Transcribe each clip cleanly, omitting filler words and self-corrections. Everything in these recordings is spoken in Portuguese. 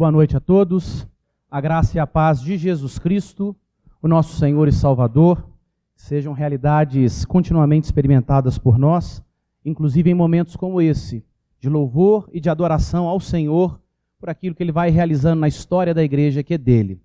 boa noite a todos. A graça e a paz de Jesus Cristo, o nosso Senhor e Salvador, sejam realidades continuamente experimentadas por nós, inclusive em momentos como esse, de louvor e de adoração ao Senhor por aquilo que Ele vai realizando na história da igreja que é dele.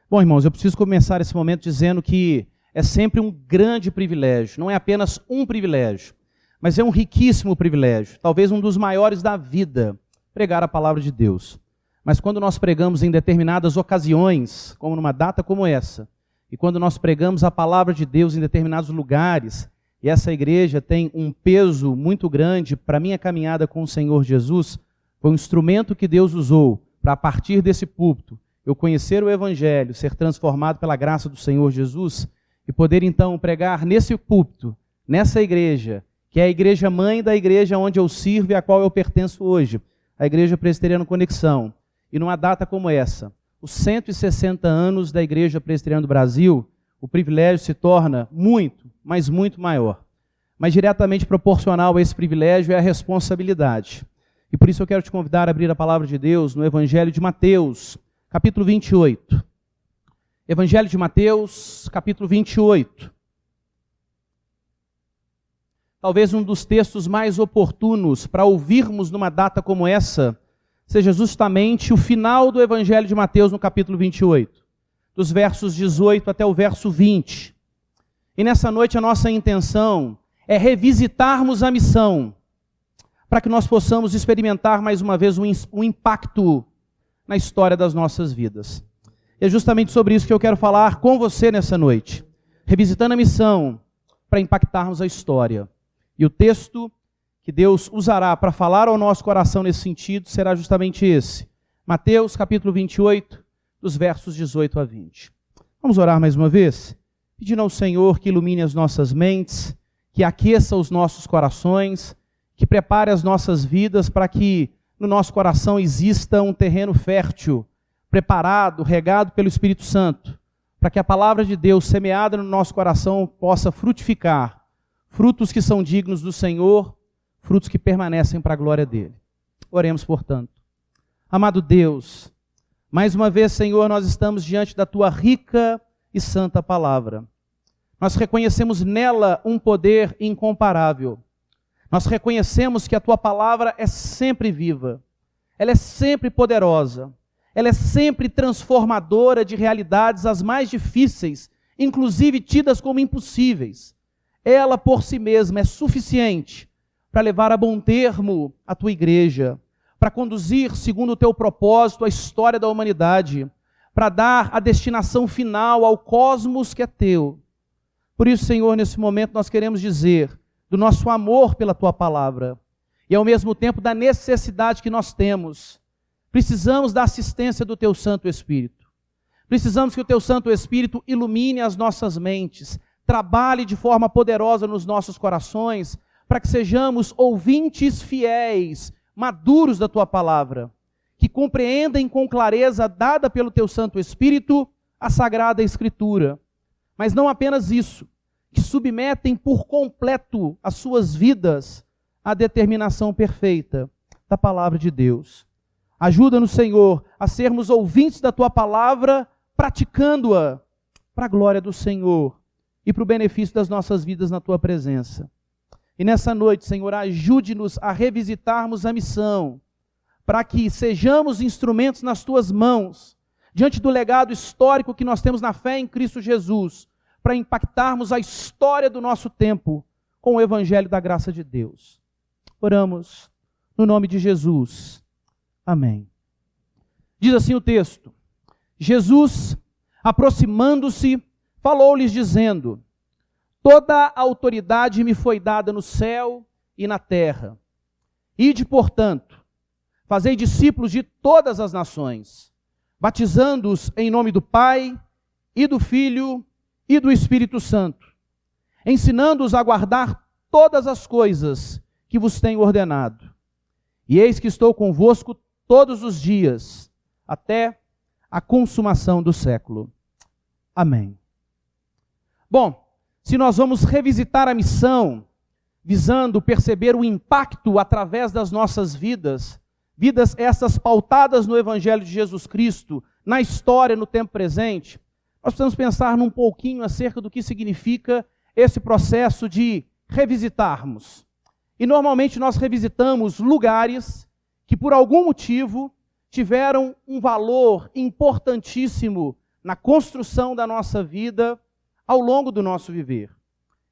Bom, irmãos, eu preciso começar esse momento dizendo que é sempre um grande privilégio, não é apenas um privilégio, mas é um riquíssimo privilégio, talvez um dos maiores da vida, pregar a palavra de Deus. Mas quando nós pregamos em determinadas ocasiões, como numa data como essa, e quando nós pregamos a palavra de Deus em determinados lugares, e essa igreja tem um peso muito grande para a minha caminhada com o Senhor Jesus, foi um instrumento que Deus usou para, a partir desse púlpito, eu conhecer o Evangelho, ser transformado pela graça do Senhor Jesus, e poder então pregar nesse púlpito, nessa igreja, que é a igreja mãe da igreja onde eu sirvo e a qual eu pertenço hoje, a Igreja Presbiteriana Conexão. E numa data como essa, os 160 anos da Igreja Presbiteriana do Brasil, o privilégio se torna muito, mas muito maior. Mas diretamente proporcional a esse privilégio é a responsabilidade. E por isso eu quero te convidar a abrir a palavra de Deus no Evangelho de Mateus, capítulo 28. Evangelho de Mateus, capítulo 28. Talvez um dos textos mais oportunos para ouvirmos numa data como essa, seja justamente o final do Evangelho de Mateus no capítulo 28, dos versos 18 até o verso 20. E nessa noite a nossa intenção é revisitarmos a missão, para que nós possamos experimentar mais uma vez um impacto na história das nossas vidas. E é justamente sobre isso que eu quero falar com você nessa noite, revisitando a missão para impactarmos a história. E o texto que Deus usará para falar ao nosso coração nesse sentido será justamente esse. Mateus capítulo 28, dos versos 18 a 20. Vamos orar mais uma vez? Pedindo ao Senhor que ilumine as nossas mentes, que aqueça os nossos corações, que prepare as nossas vidas para que no nosso coração exista um terreno fértil, preparado, regado pelo Espírito Santo, para que a palavra de Deus semeada no nosso coração possa frutificar, frutos que são dignos do Senhor, frutos que permanecem para a glória dele. Oremos, portanto. Amado Deus, mais uma vez, Senhor, nós estamos diante da tua rica e santa palavra. Nós reconhecemos nela um poder incomparável. Nós reconhecemos que a tua palavra é sempre viva, ela é sempre poderosa, ela é sempre transformadora de realidades as mais difíceis, inclusive tidas como impossíveis. Ela por si mesma é suficiente para levar a bom termo a tua igreja, para conduzir, segundo o teu propósito, a história da humanidade, para dar a destinação final ao cosmos que é teu. Por isso, Senhor, nesse momento nós queremos dizer do nosso amor pela tua palavra e ao mesmo tempo da necessidade que nós temos. Precisamos da assistência do teu Santo Espírito. Precisamos que o teu Santo Espírito ilumine as nossas mentes, trabalhe de forma poderosa nos nossos corações, para que sejamos ouvintes fiéis, maduros da tua palavra, que compreendem com clareza, dada pelo teu Santo Espírito, a Sagrada Escritura. Mas não apenas isso, que submetem por completo as suas vidas à determinação perfeita da palavra de Deus. Ajuda-nos, Senhor, a sermos ouvintes da tua palavra, praticando-a para a glória do Senhor e para o benefício das nossas vidas na tua presença. E nessa noite, Senhor, ajude-nos a revisitarmos a missão, para que sejamos instrumentos nas tuas mãos, diante do legado histórico que nós temos na fé em Cristo Jesus, para impactarmos a história do nosso tempo com o Evangelho da graça de Deus. Oramos no nome de Jesus. Amém. Diz assim o texto: Jesus, aproximando-se, falou-lhes dizendo: toda a autoridade me foi dada no céu e na terra. Ide, portanto, fazei discípulos de todas as nações, batizando-os em nome do Pai e do Filho e do Espírito Santo, ensinando-os a guardar todas as coisas que vos tenho ordenado. E eis que estou convosco todos os dias, até a consumação do século. Amém. Bom, se nós vamos revisitar a missão, visando perceber o impacto através das nossas vidas vidas essas pautadas no Evangelho de Jesus Cristo, na história, no tempo presente, nós precisamos pensar um pouquinho acerca do que significa esse processo de revisitarmos. E normalmente nós revisitamos lugares que por algum motivo tiveram um valor importantíssimo na construção da nossa vida ao longo do nosso viver.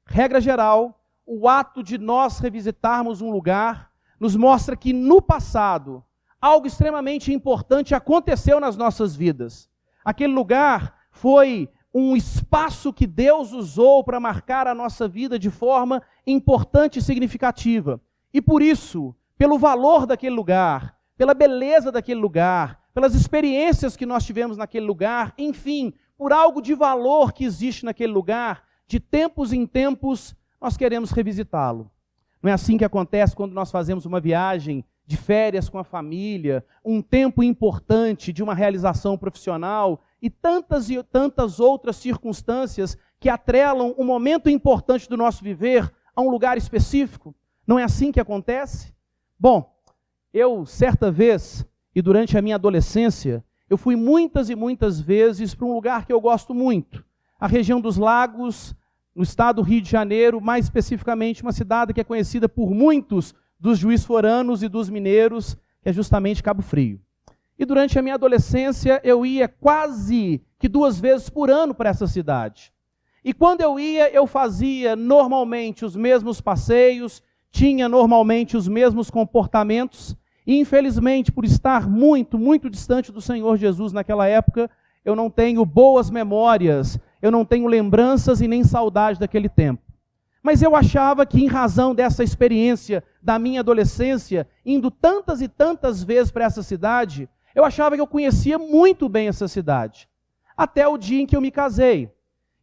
Regra geral, o ato de nós revisitarmos um lugar nos mostra que no passado algo extremamente importante aconteceu nas nossas vidas. Aquele lugar foi um espaço que Deus usou para marcar a nossa vida de forma importante e significativa. E por isso, pelo valor daquele lugar, pela beleza daquele lugar, pelas experiências que nós tivemos naquele lugar, enfim, por algo de valor que existe naquele lugar, de tempos em tempos, nós queremos revisitá-lo. Não é assim que acontece quando nós fazemos uma viagem de férias com a família, um tempo importante de uma realização profissional e tantas outras circunstâncias que atrelam um momento importante do nosso viver a um lugar específico? Não é assim que acontece? Bom, eu certa vez, e durante a minha adolescência, eu fui muitas e muitas vezes para um lugar que eu gosto muito, a região dos Lagos, no estado do Rio de Janeiro, mais especificamente uma cidade que é conhecida por muitos dos juiz-foranos e dos mineiros, que é justamente Cabo Frio. E durante a minha adolescência, eu ia quase que 2 vezes por ano para essa cidade. E quando eu ia, eu fazia normalmente os mesmos passeios, tinha normalmente os mesmos comportamentos, e infelizmente, por estar muito, muito distante do Senhor Jesus naquela época, eu não tenho boas memórias, eu não tenho lembranças e nem saudade daquele tempo. Mas eu achava que, em razão dessa experiência da minha adolescência, indo tantas e tantas vezes para essa cidade, eu achava que eu conhecia muito bem essa cidade. Até o dia em que eu me casei.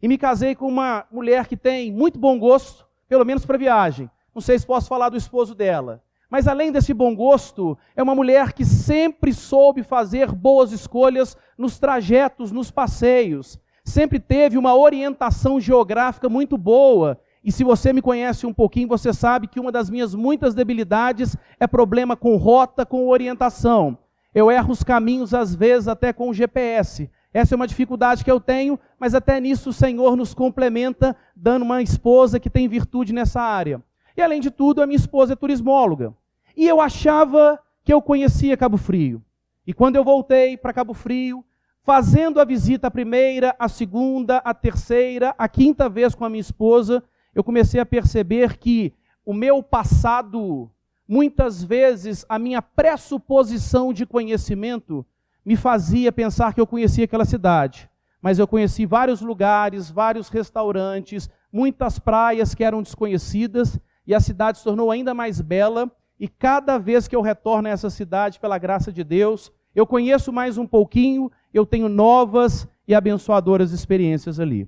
E me casei com uma mulher que tem muito bom gosto, pelo menos para viagem. Não sei se posso falar do esposo dela. Mas além desse bom gosto, é uma mulher que sempre soube fazer boas escolhas nos trajetos, nos passeios. Sempre teve uma orientação geográfica muito boa. E se você me conhece um pouquinho, você sabe que uma das minhas muitas debilidades é problema com rota, com orientação. Eu erro os caminhos, às vezes, até com o GPS. Essa é uma dificuldade que eu tenho, mas até nisso o Senhor nos complementa, dando uma esposa que tem virtude nessa área. E, além de tudo, a minha esposa é turismóloga. E eu achava que eu conhecia Cabo Frio. E quando eu voltei para Cabo Frio, fazendo a visita a primeira, a segunda, a terceira, a quinta vez com a minha esposa, eu comecei a perceber que o meu passado, muitas vezes a minha pressuposição de conhecimento, me fazia pensar que eu conhecia aquela cidade. Mas eu conheci vários lugares, vários restaurantes, muitas praias que eram desconhecidas, e a cidade se tornou ainda mais bela, e cada vez que eu retorno a essa cidade, pela graça de Deus, eu conheço mais um pouquinho, eu tenho novas e abençoadoras experiências ali.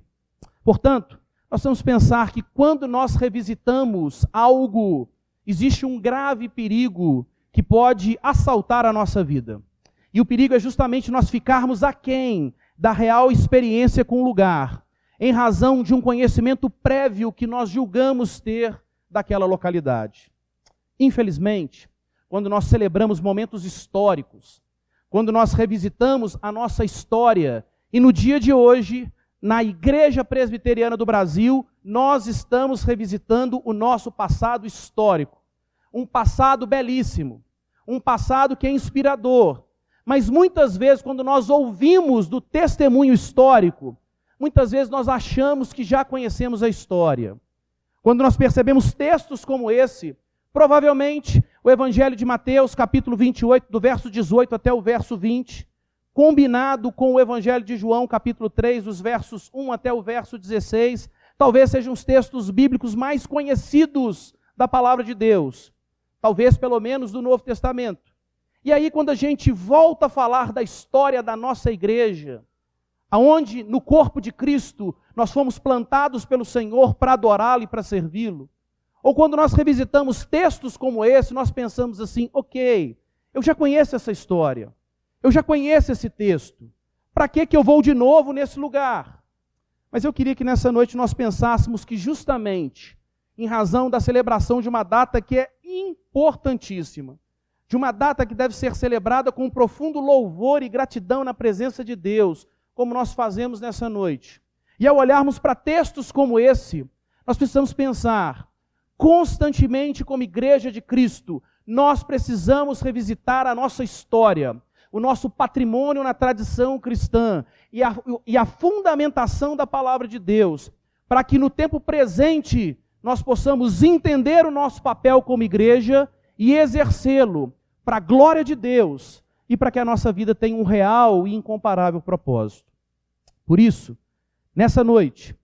Portanto, nós vamos pensar que quando nós revisitamos algo, existe um grave perigo que pode assaltar a nossa vida. E o perigo é justamente nós ficarmos aquém da real experiência com o lugar, em razão de um conhecimento prévio que nós julgamos ter daquela localidade. Infelizmente, quando nós celebramos momentos históricos, quando nós revisitamos a nossa história, e no dia de hoje, na Igreja Presbiteriana do Brasil, nós estamos revisitando o nosso passado histórico. Um passado belíssimo, um passado que é inspirador. Mas muitas vezes, quando nós ouvimos do testemunho histórico, muitas vezes nós achamos que já conhecemos a história. Quando nós percebemos textos como esse, provavelmente o Evangelho de Mateus, capítulo 28, do verso 18 até o verso 20, combinado com o Evangelho de João, capítulo 3, dos versos 1 até o verso 16, talvez sejam os textos bíblicos mais conhecidos da palavra de Deus, talvez pelo menos do Novo Testamento. E aí, quando a gente volta a falar da história da nossa igreja, aonde no corpo de Cristo nós fomos plantados pelo Senhor para adorá-lo e para servi-lo, ou quando nós revisitamos textos como esse, nós pensamos assim, ok, eu já conheço essa história, eu já conheço esse texto, para que eu vou de novo nesse lugar? Mas eu queria que nessa noite nós pensássemos que justamente, em razão da celebração de uma data que é importantíssima, de uma data que deve ser celebrada com um profundo louvor e gratidão na presença de Deus, como nós fazemos nessa noite. E ao olharmos para textos como esse, nós precisamos pensar, constantemente como igreja de Cristo, nós precisamos revisitar a nossa história, o nosso patrimônio na tradição cristã e a fundamentação da palavra de Deus, para que no tempo presente nós possamos entender o nosso papel como igreja e exercê-lo para a glória de Deus e para que a nossa vida tenha um real e incomparável propósito. Por isso, nessa noite,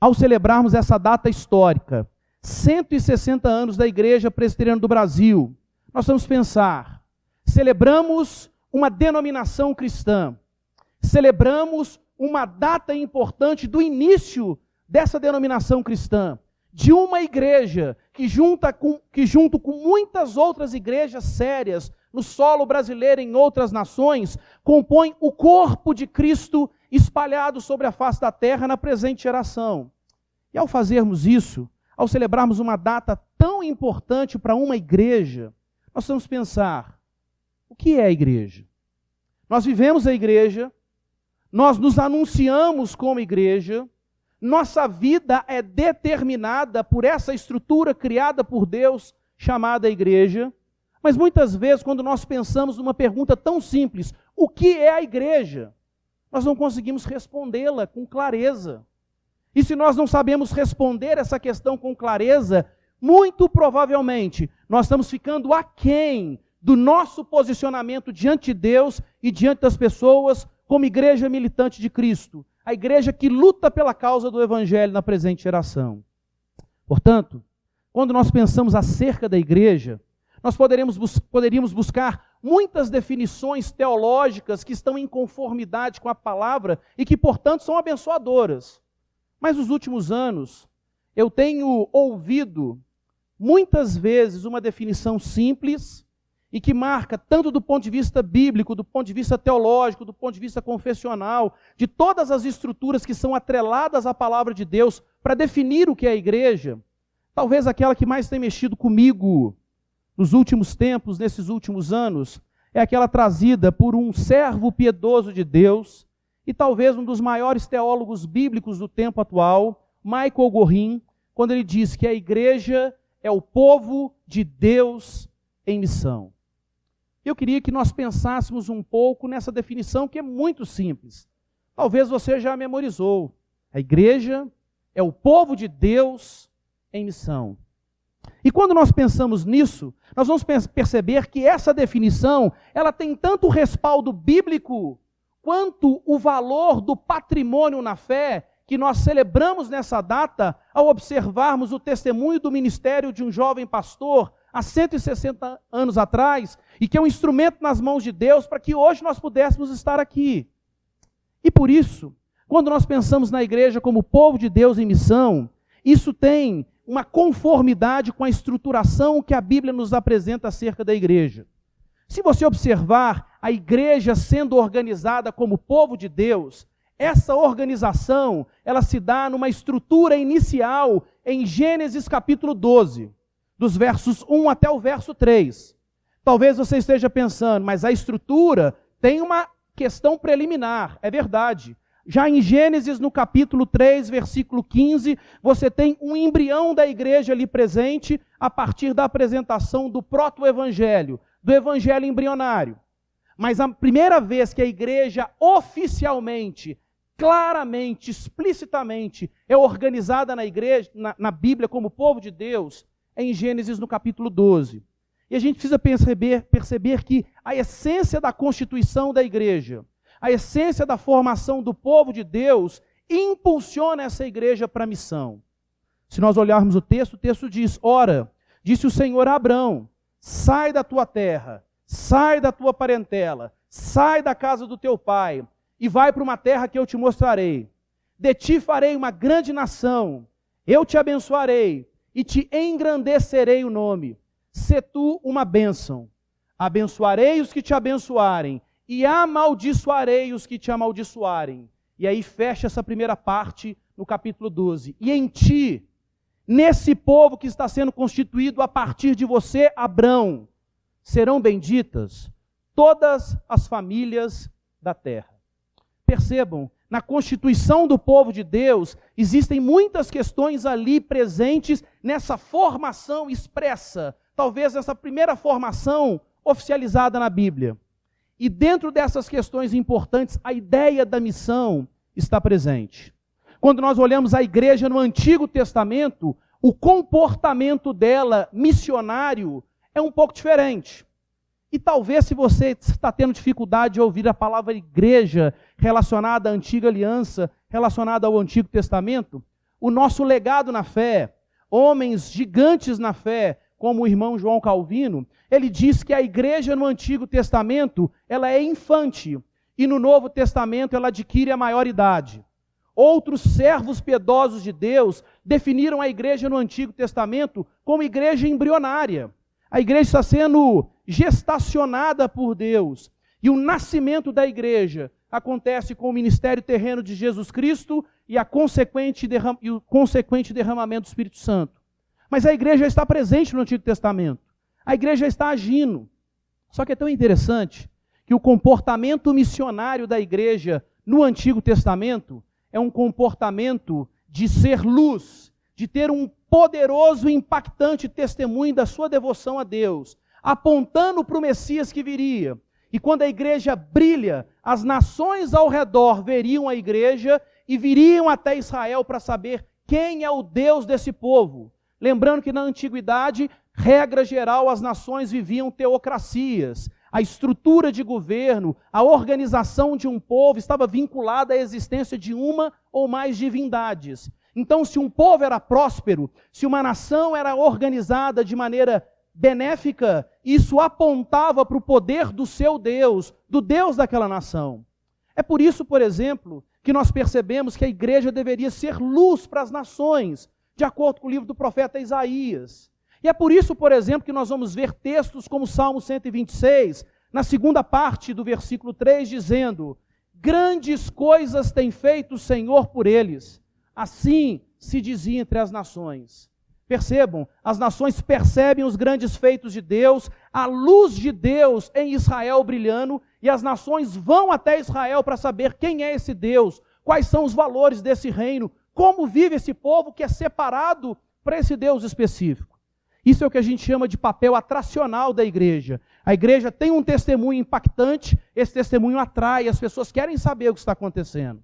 ao celebrarmos essa data histórica, 160 anos da Igreja Presbiteriana do Brasil, nós vamos pensar, celebramos uma denominação cristã, celebramos uma data importante do início dessa denominação cristã, de uma igreja que junto com muitas outras igrejas sérias no solo brasileiro e em outras nações, compõe o corpo de Cristo espalhado sobre a face da terra na presente geração. E ao fazermos isso, ao celebrarmos uma data tão importante para uma igreja, nós vamos pensar, o que é a igreja? Nós vivemos a igreja, nós nos anunciamos como igreja, nossa vida é determinada por essa estrutura criada por Deus, chamada igreja. Mas muitas vezes, quando nós pensamos numa pergunta tão simples, o que é a igreja? Nós não conseguimos respondê-la com clareza. E se nós não sabemos responder essa questão com clareza, muito provavelmente nós estamos ficando aquém do nosso posicionamento diante de Deus e diante das pessoas como igreja militante de Cristo. A igreja que luta pela causa do Evangelho na presente geração. Portanto, quando nós pensamos acerca da igreja, nós poderíamos buscar muitas definições teológicas que estão em conformidade com a palavra e que, portanto, são abençoadoras. Mas nos últimos anos, eu tenho ouvido muitas vezes uma definição simples e que marca, tanto do ponto de vista bíblico, do ponto de vista teológico, do ponto de vista confessional, de todas as estruturas que são atreladas à palavra de Deus para definir o que é a igreja, talvez aquela que mais tem mexido comigo nos últimos tempos, nesses últimos anos, é aquela trazida por um servo piedoso de Deus e talvez um dos maiores teólogos bíblicos do tempo atual, Michael Gorin, quando ele diz que a igreja é o povo de Deus em missão. Eu queria que nós pensássemos um pouco nessa definição que é muito simples. Talvez você já memorizou. A igreja é o povo de Deus em missão. E quando nós pensamos nisso, nós vamos perceber que essa definição, ela tem tanto o respaldo bíblico, quanto o valor do patrimônio na fé que nós celebramos nessa data ao observarmos o testemunho do ministério de um jovem pastor há 160 anos atrás, e que é um instrumento nas mãos de Deus para que hoje nós pudéssemos estar aqui. E por isso, quando nós pensamos na igreja como povo de Deus em missão, isso tem uma conformidade com a estruturação que a Bíblia nos apresenta acerca da igreja. Se você observar a igreja sendo organizada como povo de Deus, essa organização, ela se dá numa estrutura inicial em Gênesis capítulo 12, dos versos 1 até o verso 3. Talvez você esteja pensando, mas a estrutura tem uma questão preliminar, é verdade. Já em Gênesis, no capítulo 3, versículo 15, você tem um embrião da igreja ali presente a partir da apresentação do proto-evangelho, do evangelho embrionário. Mas a primeira vez que a igreja oficialmente, claramente, explicitamente é organizada na igreja, na Bíblia como povo de Deus, é em Gênesis no capítulo 12. E a gente precisa perceber que a essência da constituição da igreja, a essência da formação do povo de Deus, impulsiona essa igreja para a missão. Se nós olharmos o texto diz, ora, disse o Senhor a Abrão, sai da tua terra, sai da tua parentela, sai da casa do teu pai, e vai para uma terra que eu te mostrarei. De ti farei uma grande nação, eu te abençoarei, e te engrandecerei o nome. Sê tu uma bênção. Abençoarei os que te abençoarem, e amaldiçoarei os que te amaldiçoarem. E aí fecha essa primeira parte no capítulo 12. E em ti, nesse povo que está sendo constituído a partir de você, Abrão, serão benditas todas as famílias da terra. Percebam, na constituição do povo de Deus, existem muitas questões ali presentes nessa formação expressa, talvez essa primeira formação oficializada na Bíblia. E dentro dessas questões importantes, a ideia da missão está presente. Quando nós olhamos a igreja no Antigo Testamento, o comportamento dela, missionário, é um pouco diferente. E talvez se você está tendo dificuldade de ouvir a palavra igreja relacionada à antiga aliança, relacionada ao Antigo Testamento, o nosso legado na fé, homens gigantes na fé, como o irmão João Calvino, ele diz que a igreja no Antigo Testamento, ela é infante, e no Novo Testamento ela adquire a maioridade. Outros servos piedosos de Deus definiram a igreja no Antigo Testamento como igreja embrionária. A igreja está sendo gestacionada por Deus. E o nascimento da igreja acontece com o ministério terreno de Jesus Cristo e o consequente derramamento do Espírito Santo. Mas a igreja está presente no Antigo Testamento. A igreja está agindo. Só que é tão interessante que o comportamento missionário da igreja no Antigo Testamento é um comportamento de ser luz, de ter um poderoso e impactante testemunho da sua devoção a Deus, apontando para o Messias que viria. E quando a igreja brilha, as nações ao redor veriam a igreja e viriam até Israel para saber quem é o Deus desse povo. Lembrando que na antiguidade, regra geral, as nações viviam teocracias. A estrutura de governo, a organização de um povo estava vinculada à existência de uma ou mais divindades. Então, se um povo era próspero, se uma nação era organizada de maneira benéfica, isso apontava para o poder do seu Deus, do Deus daquela nação. É por isso, por exemplo, que nós percebemos que a igreja deveria ser luz para as nações, de acordo com o livro do profeta Isaías. E é por isso, por exemplo, que nós vamos ver textos como Salmo 126, na segunda parte do versículo 3, dizendo: grandes coisas tem feito o Senhor por eles. Assim se dizia entre as nações. Percebam, as nações percebem os grandes feitos de Deus, a luz de Deus em Israel brilhando, e as nações vão até Israel para saber quem é esse Deus, quais são os valores desse reino, como vive esse povo que é separado para esse Deus específico. Isso é o que a gente chama de papel atracional da igreja. A igreja tem um testemunho impactante, esse testemunho atrai, as pessoas querem saber o que está acontecendo.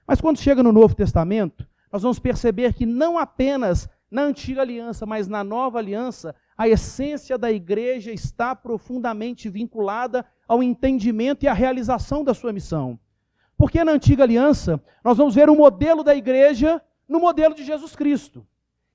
Mas quando chega no Novo Testamento, nós vamos perceber que não apenas na antiga aliança, mas na nova aliança, a essência da igreja está profundamente vinculada ao entendimento e à realização da sua missão. Porque na antiga aliança, nós vamos ver o modelo da igreja no modelo de Jesus Cristo.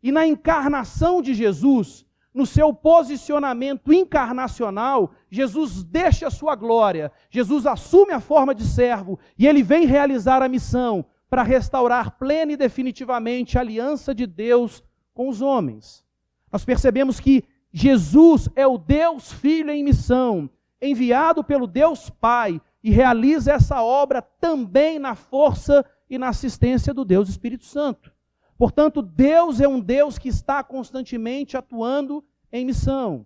E na encarnação de Jesus, no seu posicionamento encarnacional, Jesus deixa a sua glória, Jesus assume a forma de servo e ele vem realizar a missão para restaurar plena e definitivamente a aliança de Deus com os homens. Nós percebemos que Jesus é o Deus Filho em missão, enviado pelo Deus Pai, e realiza essa obra também na força e na assistência do Deus Espírito Santo. Portanto, Deus é um Deus que está constantemente atuando em missão.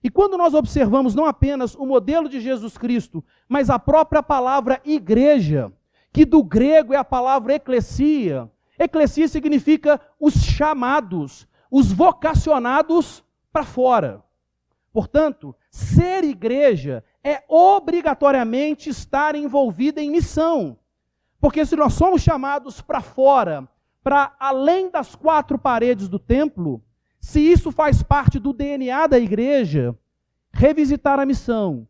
E quando nós observamos não apenas o modelo de Jesus Cristo, mas a própria palavra igreja, que do grego é a palavra eclesia. Eclesia significa os chamados, os vocacionados para fora. Portanto, ser igreja é obrigatoriamente estar envolvida em missão. Porque se nós somos chamados para fora, para além das quatro paredes do templo, se isso faz parte do DNA da igreja, revisitar a missão,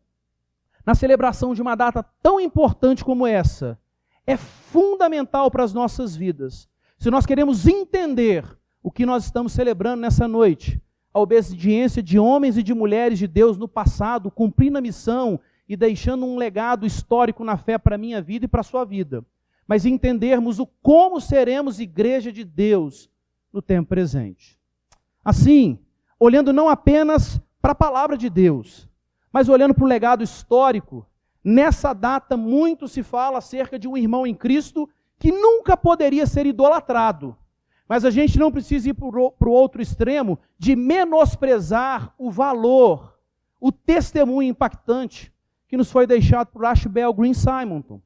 na celebração de uma data tão importante como essa, é fundamental para as nossas vidas. Se nós queremos entender o que nós estamos celebrando nessa noite, a obediência de homens e de mulheres de Deus no passado, cumprindo a missão e deixando um legado histórico na fé para a minha vida e para a sua vida, mas entendermos o como seremos igreja de Deus no tempo presente. Assim, olhando não apenas para a palavra de Deus, mas olhando para o legado histórico, nessa data muito se fala acerca de um irmão em Cristo que nunca poderia ser idolatrado. Mas a gente não precisa ir para o outro extremo de menosprezar o valor, o testemunho impactante que nos foi deixado por Ashbel Green Simonton.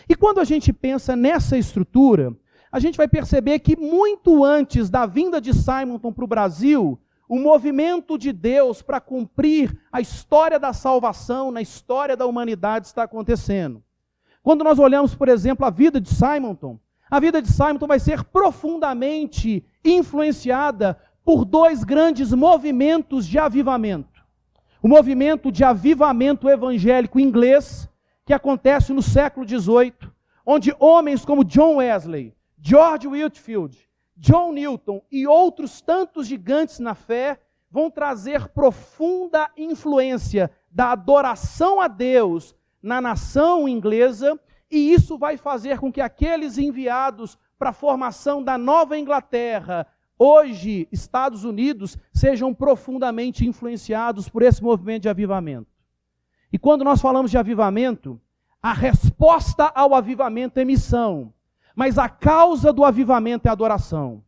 E quando a gente pensa nessa estrutura, a gente vai perceber que muito antes da vinda de Simonton para o Brasil, o movimento de Deus para cumprir a história da salvação na história da humanidade está acontecendo. Quando nós olhamos, por exemplo, a vida de Simonton vai ser profundamente influenciada por dois grandes movimentos de avivamento. O movimento de avivamento evangélico inglês, que acontece no século XVIII, onde homens como John Wesley, George Whitefield, John Newton e outros tantos gigantes na fé vão trazer profunda influência da adoração a Deus na nação inglesa, e isso vai fazer com que aqueles enviados para a formação da Nova Inglaterra, hoje Estados Unidos, sejam profundamente influenciados por esse movimento de avivamento. E quando nós falamos de avivamento, a resposta ao avivamento é missão, mas a causa do avivamento é adoração.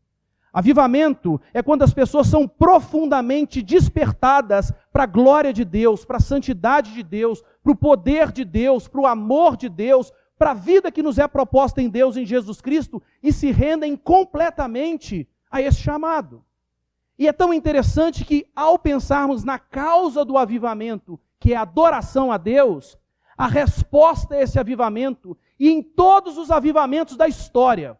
Avivamento é quando as pessoas são profundamente despertadas para a glória de Deus, para a santidade de Deus, para o poder de Deus, para o amor de Deus, para a vida que nos é proposta em Deus, em Jesus Cristo, e se rendem completamente a esse chamado. E é tão interessante que, ao pensarmos na causa do avivamento, que é a adoração a Deus, a resposta a esse avivamento, e em todos os avivamentos da história,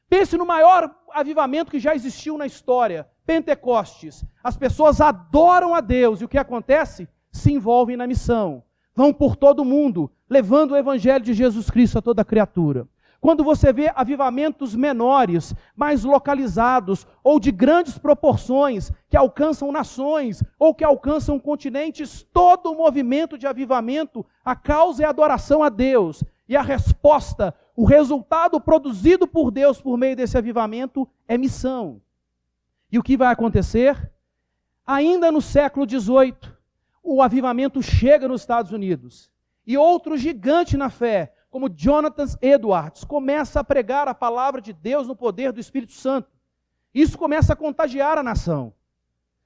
pense no maior avivamento que já existiu na história, Pentecostes. As pessoas adoram a Deus, e o que acontece? Se envolvem na missão. Vão por todo o mundo, levando o evangelho de Jesus Cristo a toda criatura. Quando você vê avivamentos menores, mais localizados, ou de grandes proporções, que alcançam nações, ou que alcançam continentes, todo o movimento de avivamento, a causa é a adoração a Deus. E a resposta, o resultado produzido por Deus por meio desse avivamento é missão. E o que vai acontecer? Ainda no século XVIII, o avivamento chega nos Estados Unidos. E outro gigante na fé, como Jonathan Edwards, começa a pregar a palavra de Deus no poder do Espírito Santo. Isso começa a contagiar a nação.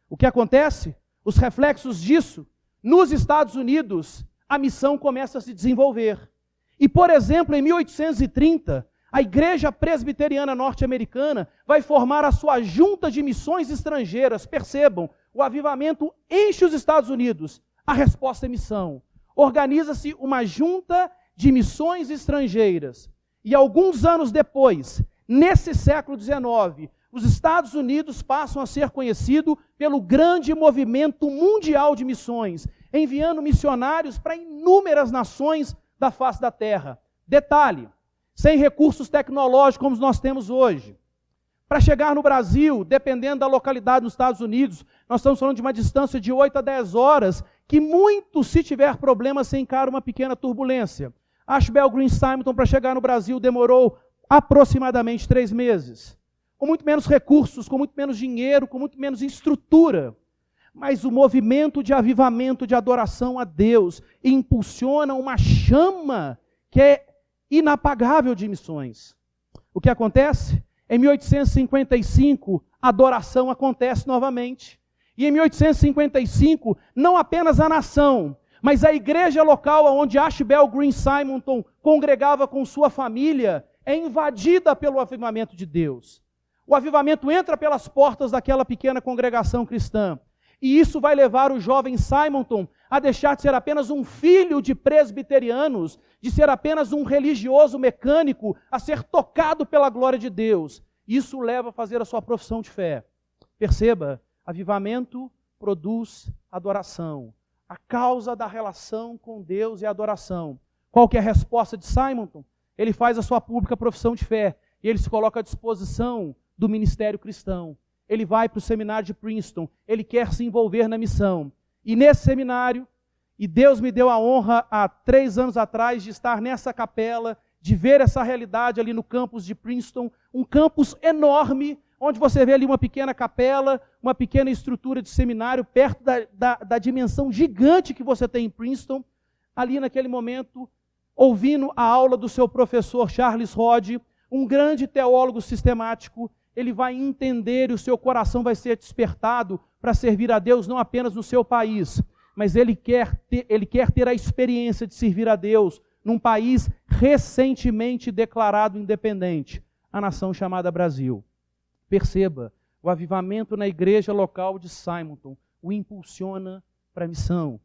O que acontece? Os reflexos disso, nos Estados Unidos, a missão começa a se desenvolver. E, por exemplo, em 1830, a Igreja Presbiteriana Norte-Americana vai formar a sua junta de missões estrangeiras. Percebam, o avivamento enche os Estados Unidos. A resposta é missão. Organiza-se uma junta de missões estrangeiras. E alguns anos depois, nesse século XIX, os Estados Unidos passam a ser conhecidos pelo grande movimento mundial de missões, enviando missionários para inúmeras nações da face da terra. Detalhe, sem recursos tecnológicos como nós temos hoje. Para chegar no Brasil, dependendo da localidade nos Estados Unidos, nós estamos falando de uma distância de 8 a 10 horas, que muito, se tiver problema, se encara uma pequena turbulência. Ashbel Green Simonton, para chegar no Brasil, demorou aproximadamente 3 meses. Com muito menos recursos, com muito menos dinheiro, com muito menos estrutura. Mas o movimento de avivamento, de adoração a Deus, impulsiona uma chama que é inapagável de missões. O que acontece? Em 1855, a adoração acontece novamente. E em 1855, não apenas a nação, mas a igreja local onde Ashbel Green Simonton congregava com sua família é invadida pelo avivamento de Deus. O avivamento entra pelas portas daquela pequena congregação cristã. E isso vai levar o jovem Simonton a deixar de ser apenas um filho de presbiterianos, de ser apenas um religioso mecânico, a ser tocado pela glória de Deus. Isso o leva a fazer a sua profissão de fé. Perceba, avivamento produz adoração. A causa da relação com Deus é a adoração. Qual que é a resposta de Simonton? Ele faz a sua pública profissão de fé e ele se coloca à disposição do ministério cristão. Ele vai para o seminário de Princeton, ele quer se envolver na missão. E nesse seminário, e Deus me deu a honra há 3 anos atrás de estar nessa capela, de ver essa realidade ali no campus de Princeton, um campus enorme, onde você vê ali uma pequena capela, uma pequena estrutura de seminário, perto da dimensão gigante que você tem em Princeton. Ali naquele momento, ouvindo a aula do seu professor Charles Hodge, um grande teólogo sistemático, ele vai entender e o seu coração vai ser despertado para servir a Deus não apenas no seu país, mas ele quer ter a experiência de servir a Deus num país recentemente declarado independente, a nação chamada Brasil. Perceba, o avivamento na igreja local de Simonton o impulsiona para a missão.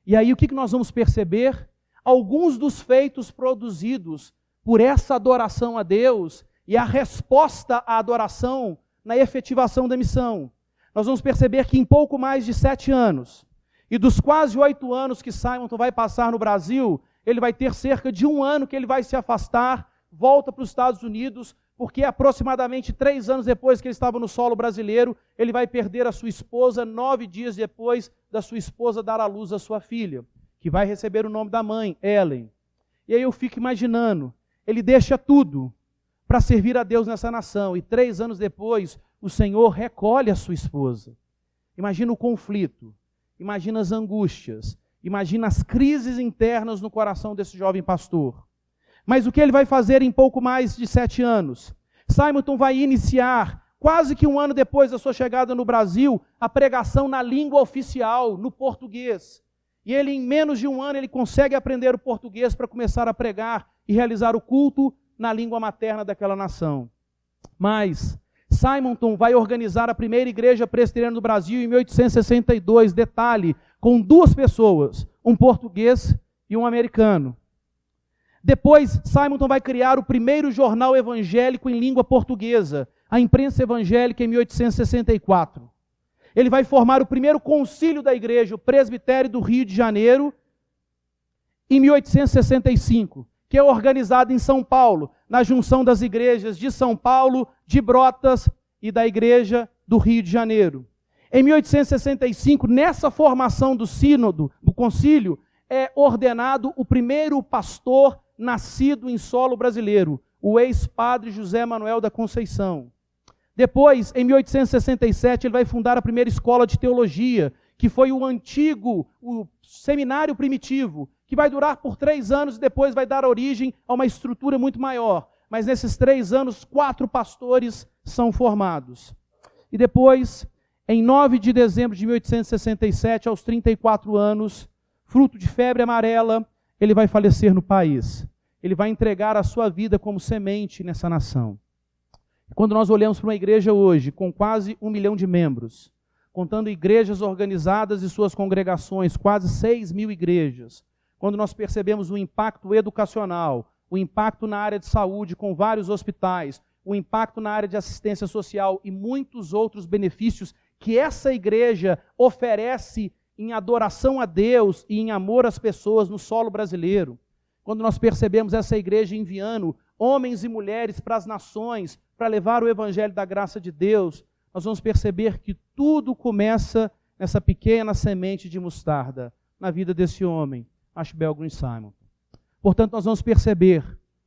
E aí o que nós vamos perceber? Alguns dos feitos produzidos por essa adoração a Deus e a resposta à adoração na efetivação da missão. Nós vamos perceber que em pouco mais de 7 anos, e dos quase 8 anos que Simonton vai passar no Brasil, ele vai ter cerca de 1 ano que ele vai se afastar, volta para os Estados Unidos, porque aproximadamente 3 anos depois que ele estava no solo brasileiro, ele vai perder a sua esposa 9 dias depois da sua esposa dar à luz a sua filha, que vai receber o nome da mãe, Ellen. E aí eu fico imaginando, ele deixa tudo para servir a Deus nessa nação, e 3 anos depois, o Senhor recolhe a sua esposa. Imagina o conflito, imagina as angústias, imagina as crises internas no coração desse jovem pastor. Mas o que ele vai fazer em pouco mais de 7 anos? Simonton vai iniciar, quase que 1 ano depois da sua chegada no Brasil, a pregação na língua oficial, no português. E ele, em menos de 1 ano, ele consegue aprender o português para começar a pregar e realizar o culto na língua materna daquela nação. Mas Simonton vai organizar a primeira igreja presbiteriana do Brasil em 1862, detalhe, com 2 pessoas, um português e um americano. Depois, Simonton vai criar o primeiro jornal evangélico em língua portuguesa, a Imprensa Evangélica, em 1864. Ele vai formar o primeiro concílio da igreja, o Presbitério do Rio de Janeiro, em 1865, que é organizado em São Paulo, na junção das igrejas de São Paulo, de Brotas e da igreja do Rio de Janeiro. Em 1865, nessa formação do sínodo, do concílio, é ordenado o primeiro pastor nascido em solo brasileiro, o ex-padre José Manuel da Conceição. Depois, em 1867, ele vai fundar a primeira escola de teologia, que foi o seminário primitivo, que vai durar por 3 anos e depois vai dar origem a uma estrutura muito maior. Mas nesses 3 anos, 4 pastores são formados. E depois, em 9 de dezembro de 1867, aos 34 anos, fruto de febre amarela, ele vai falecer no país. Ele vai entregar a sua vida como semente nessa nação. Quando nós olhamos para uma igreja hoje, com quase 1 milhão de membros, contando igrejas organizadas e suas congregações, quase 6.000 igrejas, quando nós percebemos o impacto educacional, o impacto na área de saúde com vários hospitais, o impacto na área de assistência social e muitos outros benefícios que essa igreja oferece em adoração a Deus e em amor às pessoas no solo brasileiro, quando nós percebemos essa igreja enviando homens e mulheres para as nações, para levar o evangelho da graça de Deus, nós vamos perceber que tudo começa nessa pequena semente de mostarda, na vida desse homem, Ashbel Green Simonton. Portanto, nós vamos perceber,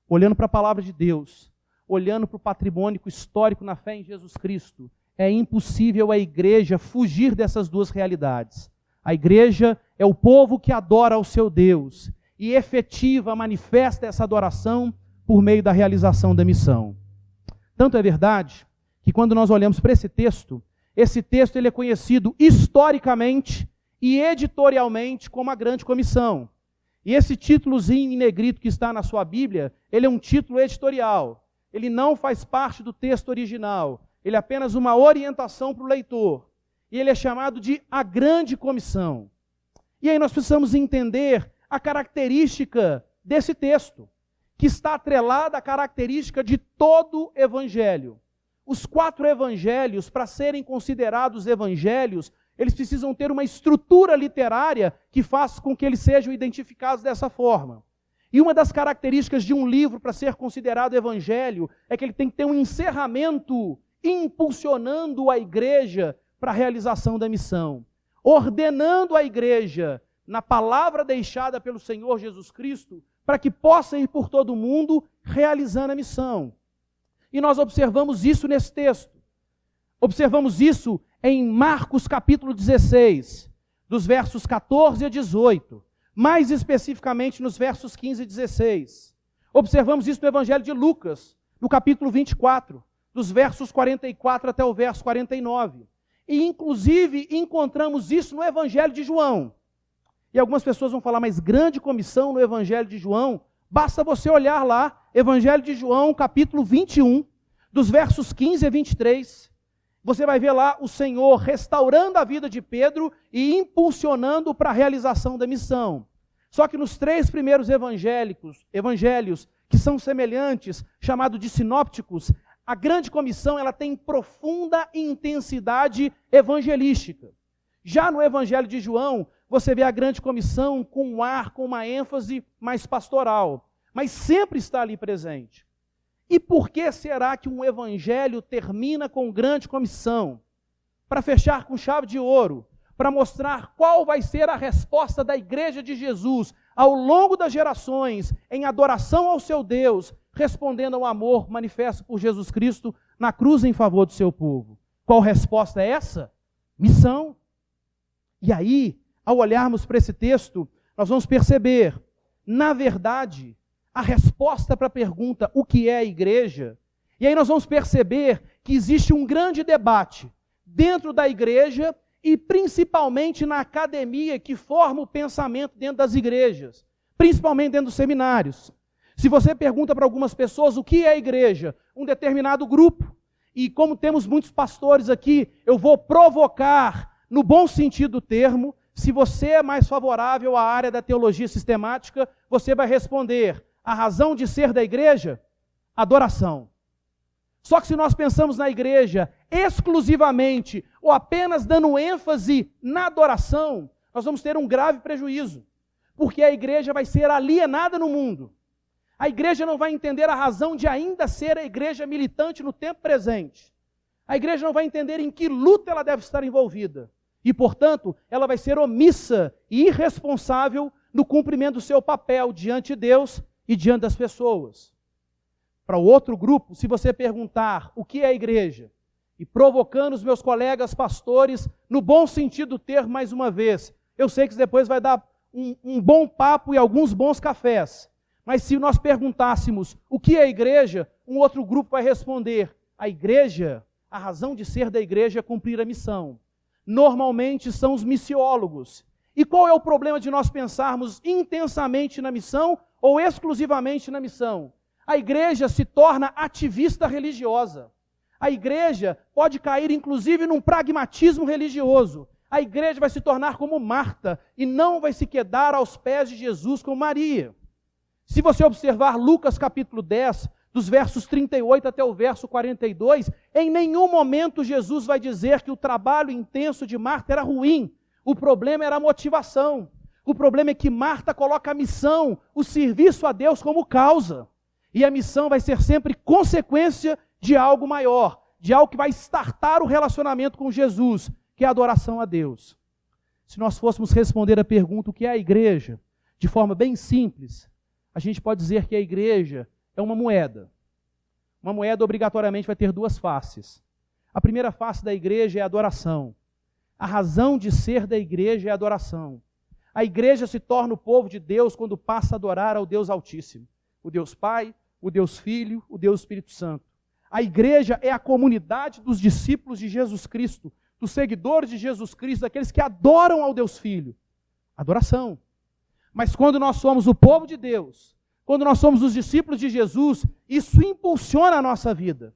olhando para a palavra de Deus, olhando para o patrimônio histórico na fé em Jesus Cristo, é impossível a igreja fugir dessas 2 realidades. A igreja é o povo que adora ao seu Deus e efetiva, manifesta essa adoração por meio da realização da missão. Tanto é verdade que quando nós olhamos para esse texto ele é conhecido historicamente e editorialmente como a Grande Comissão. E esse títulozinho em negrito que está na sua Bíblia, ele é um título editorial. Ele não faz parte do texto original. Ele é apenas uma orientação para o leitor. E ele é chamado de a Grande Comissão. E aí nós precisamos entender a característica desse texto, que está atrelada à característica de todo evangelho. Os 4 evangelhos, para serem considerados evangelhos, eles precisam ter uma estrutura literária que faça com que eles sejam identificados dessa forma. E uma das características de um livro para ser considerado evangelho é que ele tem que ter um encerramento impulsionando a igreja para a realização da missão, ordenando a igreja na palavra deixada pelo Senhor Jesus Cristo para que possa ir por todo o mundo realizando a missão. E nós observamos isso nesse texto. Observamos isso em Marcos capítulo 16, dos versos 14 a 18, mais especificamente nos versos 15 e 16. Observamos isso no Evangelho de Lucas, no capítulo 24, dos versos 44 até o verso 49. E inclusive encontramos isso no Evangelho de João, E algumas pessoas vão falar, mas grande comissão no Evangelho de João, basta você olhar lá, Evangelho de João, capítulo 21, dos versos 15 a 23, você vai ver lá o Senhor restaurando a vida de Pedro e impulsionando para a realização da missão. Só que nos 3 primeiros evangelhos, que são semelhantes, chamados de sinópticos, a grande comissão ela tem profunda intensidade evangelística. Já no Evangelho de João, você vê a grande comissão com um ar, com uma ênfase mais pastoral, mas sempre está ali presente. E por que será que um evangelho termina com grande comissão? Para fechar com chave de ouro, para mostrar qual vai ser a resposta da igreja de Jesus ao longo das gerações em adoração ao seu Deus, respondendo ao amor manifesto por Jesus Cristo na cruz em favor do seu povo. Qual resposta é essa? Missão. E aí, ao olharmos para esse texto, nós vamos perceber, na verdade, a resposta para a pergunta, o que é a igreja? E aí nós vamos perceber que existe um grande debate dentro da igreja e principalmente na academia que forma o pensamento dentro das igrejas, principalmente dentro dos seminários. Se você pergunta para algumas pessoas o que é a igreja, um determinado grupo, e como temos muitos pastores aqui, eu vou provocar, no bom sentido do termo, se você é mais favorável à área da teologia sistemática, você vai responder, a razão de ser da igreja? Adoração. Só que se nós pensamos na igreja exclusivamente ou apenas dando ênfase na adoração, nós vamos ter um grave prejuízo, porque a igreja vai ser alienada no mundo. A igreja não vai entender a razão de ainda ser a igreja militante no tempo presente. A igreja não vai entender em que luta ela deve estar envolvida. E, portanto, ela vai ser omissa e irresponsável no cumprimento do seu papel diante de Deus e diante das pessoas. Para o outro grupo, se você perguntar o que é a igreja, e provocando os meus colegas pastores, no bom sentido do termo mais uma vez, eu sei que depois vai dar um bom papo e alguns bons cafés, mas se nós perguntássemos o que é a igreja, um outro grupo vai responder, a igreja, a razão de ser da igreja é cumprir a missão. Normalmente são os missiólogos. E qual é o problema de nós pensarmos intensamente na missão ou exclusivamente na missão? A igreja se torna ativista religiosa. A igreja pode cair inclusive num pragmatismo religioso. A igreja vai se tornar como Marta e não vai se quedar aos pés de Jesus como Maria. Se você observar Lucas capítulo 10, dos versos 38 até o verso 42, em nenhum momento Jesus vai dizer que o trabalho intenso de Marta era ruim. O problema era a motivação. O problema é que Marta coloca a missão, o serviço a Deus como causa. E a missão vai ser sempre consequência de algo maior, de algo que vai startar o relacionamento com Jesus, que é a adoração a Deus. Se nós fôssemos responder a pergunta o que é a igreja, de forma bem simples, a gente pode dizer que a igreja é uma moeda. Uma moeda obrigatoriamente vai ter duas faces. A primeira face da igreja é a adoração. A razão de ser da igreja é a adoração. A igreja se torna o povo de Deus quando passa a adorar ao Deus Altíssimo. O Deus Pai, o Deus Filho, o Deus Espírito Santo. A igreja é a comunidade dos discípulos de Jesus Cristo, dos seguidores de Jesus Cristo, daqueles que adoram ao Deus Filho. Adoração. Mas quando nós somos o povo de Deus, quando nós somos os discípulos de Jesus, isso impulsiona a nossa vida.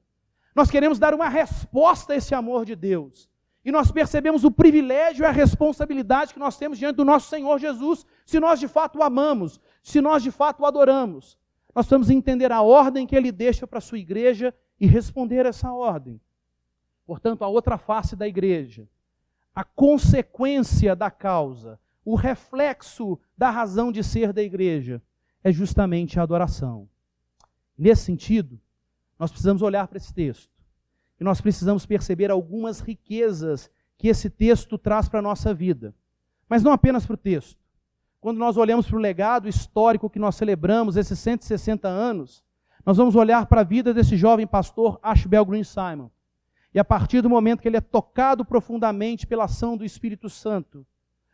Nós queremos dar uma resposta a esse amor de Deus. E nós percebemos o privilégio e a responsabilidade que nós temos diante do nosso Senhor Jesus, se nós de fato o amamos, se nós de fato o adoramos. Nós precisamos entender a ordem que Ele deixa para a sua igreja e responder a essa ordem. Portanto, a outra face da igreja, a consequência da causa, o reflexo da razão de ser da igreja, é justamente a adoração. Nesse sentido, nós precisamos olhar para esse texto. E nós precisamos perceber algumas riquezas que esse texto traz para a nossa vida. Mas não apenas para o texto. Quando nós olhamos para o legado histórico que nós celebramos, esses 160 anos, nós vamos olhar para a vida desse jovem pastor, Ashbel Green Simon. E a partir do momento que ele é tocado profundamente pela ação do Espírito Santo,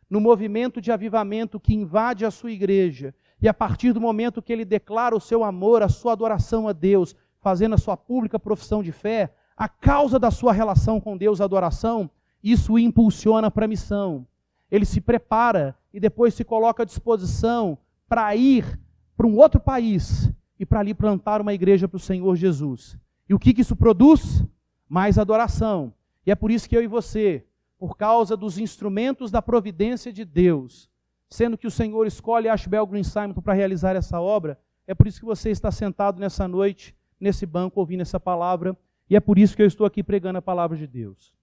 no movimento de avivamento que invade a sua igreja, e a partir do momento que ele declara o seu amor, a sua adoração a Deus, fazendo a sua pública profissão de fé, a causa da sua relação com Deus, a adoração, isso o impulsiona para a missão. ele se prepara e depois se coloca à disposição para ir para um outro país e para ali plantar uma igreja para o Senhor Jesus. E o que isso produz? Mais adoração. E é por isso que eu e você, por causa dos instrumentos da providência de Deus, sendo que o Senhor escolhe Ashbel Green Simon para realizar essa obra, é por isso que você está sentado nessa noite, nesse banco, ouvindo essa palavra, e é por isso que eu estou aqui pregando a palavra de Deus.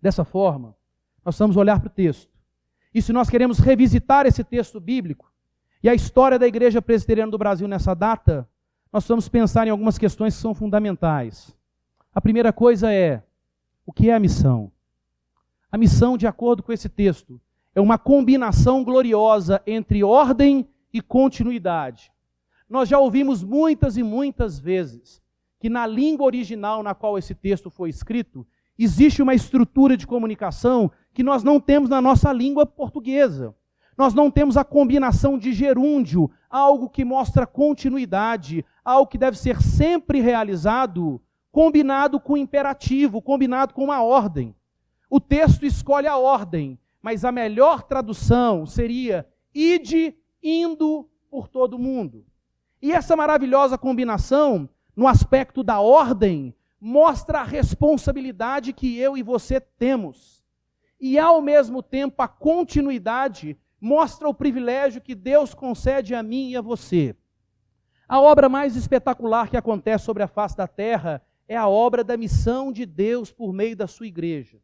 Dessa forma, nós vamos olhar para o texto. E se nós queremos revisitar esse texto bíblico e a história da Igreja Presbiteriana do Brasil nessa data, nós vamos pensar em algumas questões que são fundamentais. A primeira coisa é, o que é a missão? A missão, de acordo com esse texto, é uma combinação gloriosa entre ordem e continuidade. Nós já ouvimos muitas e muitas vezes que na língua original na qual esse texto foi escrito, existe uma estrutura de comunicação que nós não temos na nossa língua portuguesa. Nós não temos a combinação de gerúndio, algo que mostra continuidade, algo que deve ser sempre realizado, combinado com o imperativo, combinado com uma ordem. O texto escolhe a ordem, mas a melhor tradução seria ide, indo por todo o mundo. E essa maravilhosa combinação, no aspecto da ordem, mostra a responsabilidade que eu e você temos. E ao mesmo tempo a continuidade mostra o privilégio que Deus concede a mim e a você. A obra mais espetacular que acontece sobre a face da terra é a obra da missão de Deus por meio da sua igreja.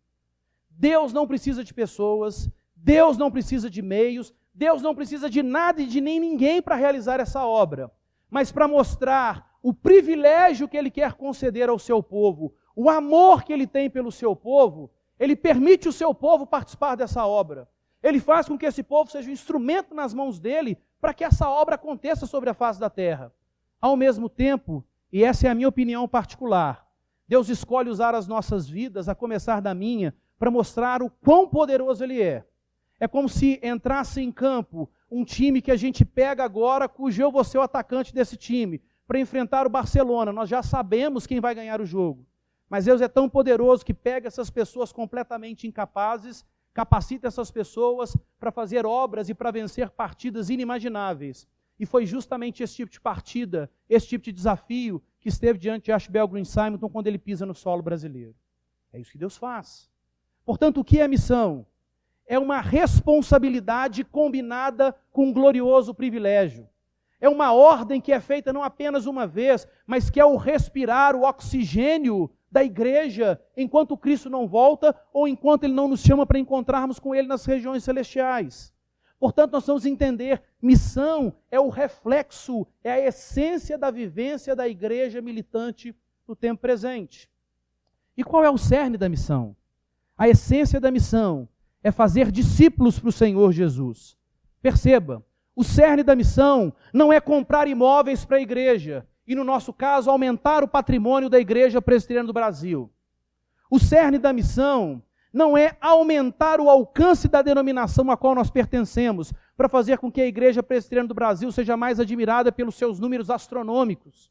Deus não precisa de pessoas, Deus não precisa de meios, Deus não precisa de nada e de nem ninguém para realizar essa obra, mas para mostrar o privilégio que Ele quer conceder ao seu povo, o amor que Ele tem pelo seu povo, Ele permite o seu povo participar dessa obra. Ele faz com que esse povo seja um instrumento nas mãos dele para que essa obra aconteça sobre a face da terra. Ao mesmo tempo, e essa é a minha opinião particular, Deus escolhe usar as nossas vidas, a começar da minha, para mostrar o quão poderoso Ele é. É como se entrasse em campo um time que a gente pega agora, cujo eu vou ser o atacante desse time, para enfrentar o Barcelona. Nós já sabemos quem vai ganhar o jogo. Mas Deus é tão poderoso que pega essas pessoas completamente incapazes, capacita essas pessoas para fazer obras e para vencer partidas inimagináveis. E foi justamente esse tipo de partida, esse tipo de desafio que esteve diante de Ashbel Green Simon quando ele pisa no solo brasileiro. É isso que Deus faz. Portanto, o que é missão? É uma responsabilidade combinada com um glorioso privilégio. É uma ordem que é feita não apenas uma vez, mas que é o respirar, o oxigênio da igreja enquanto Cristo não volta ou enquanto Ele não nos chama para encontrarmos com Ele nas regiões celestiais. Portanto, nós vamos entender, missão é o reflexo, é a essência da vivência da igreja militante no tempo presente. E qual é o cerne da missão? A essência da missão é fazer discípulos para o Senhor Jesus. Perceba, o cerne da missão não é comprar imóveis para a igreja, e no nosso caso, aumentar o patrimônio da Igreja Presbiteriana do Brasil. O cerne da missão não é aumentar o alcance da denominação a qual nós pertencemos, para fazer com que a Igreja Presbiteriana do Brasil seja mais admirada pelos seus números astronômicos.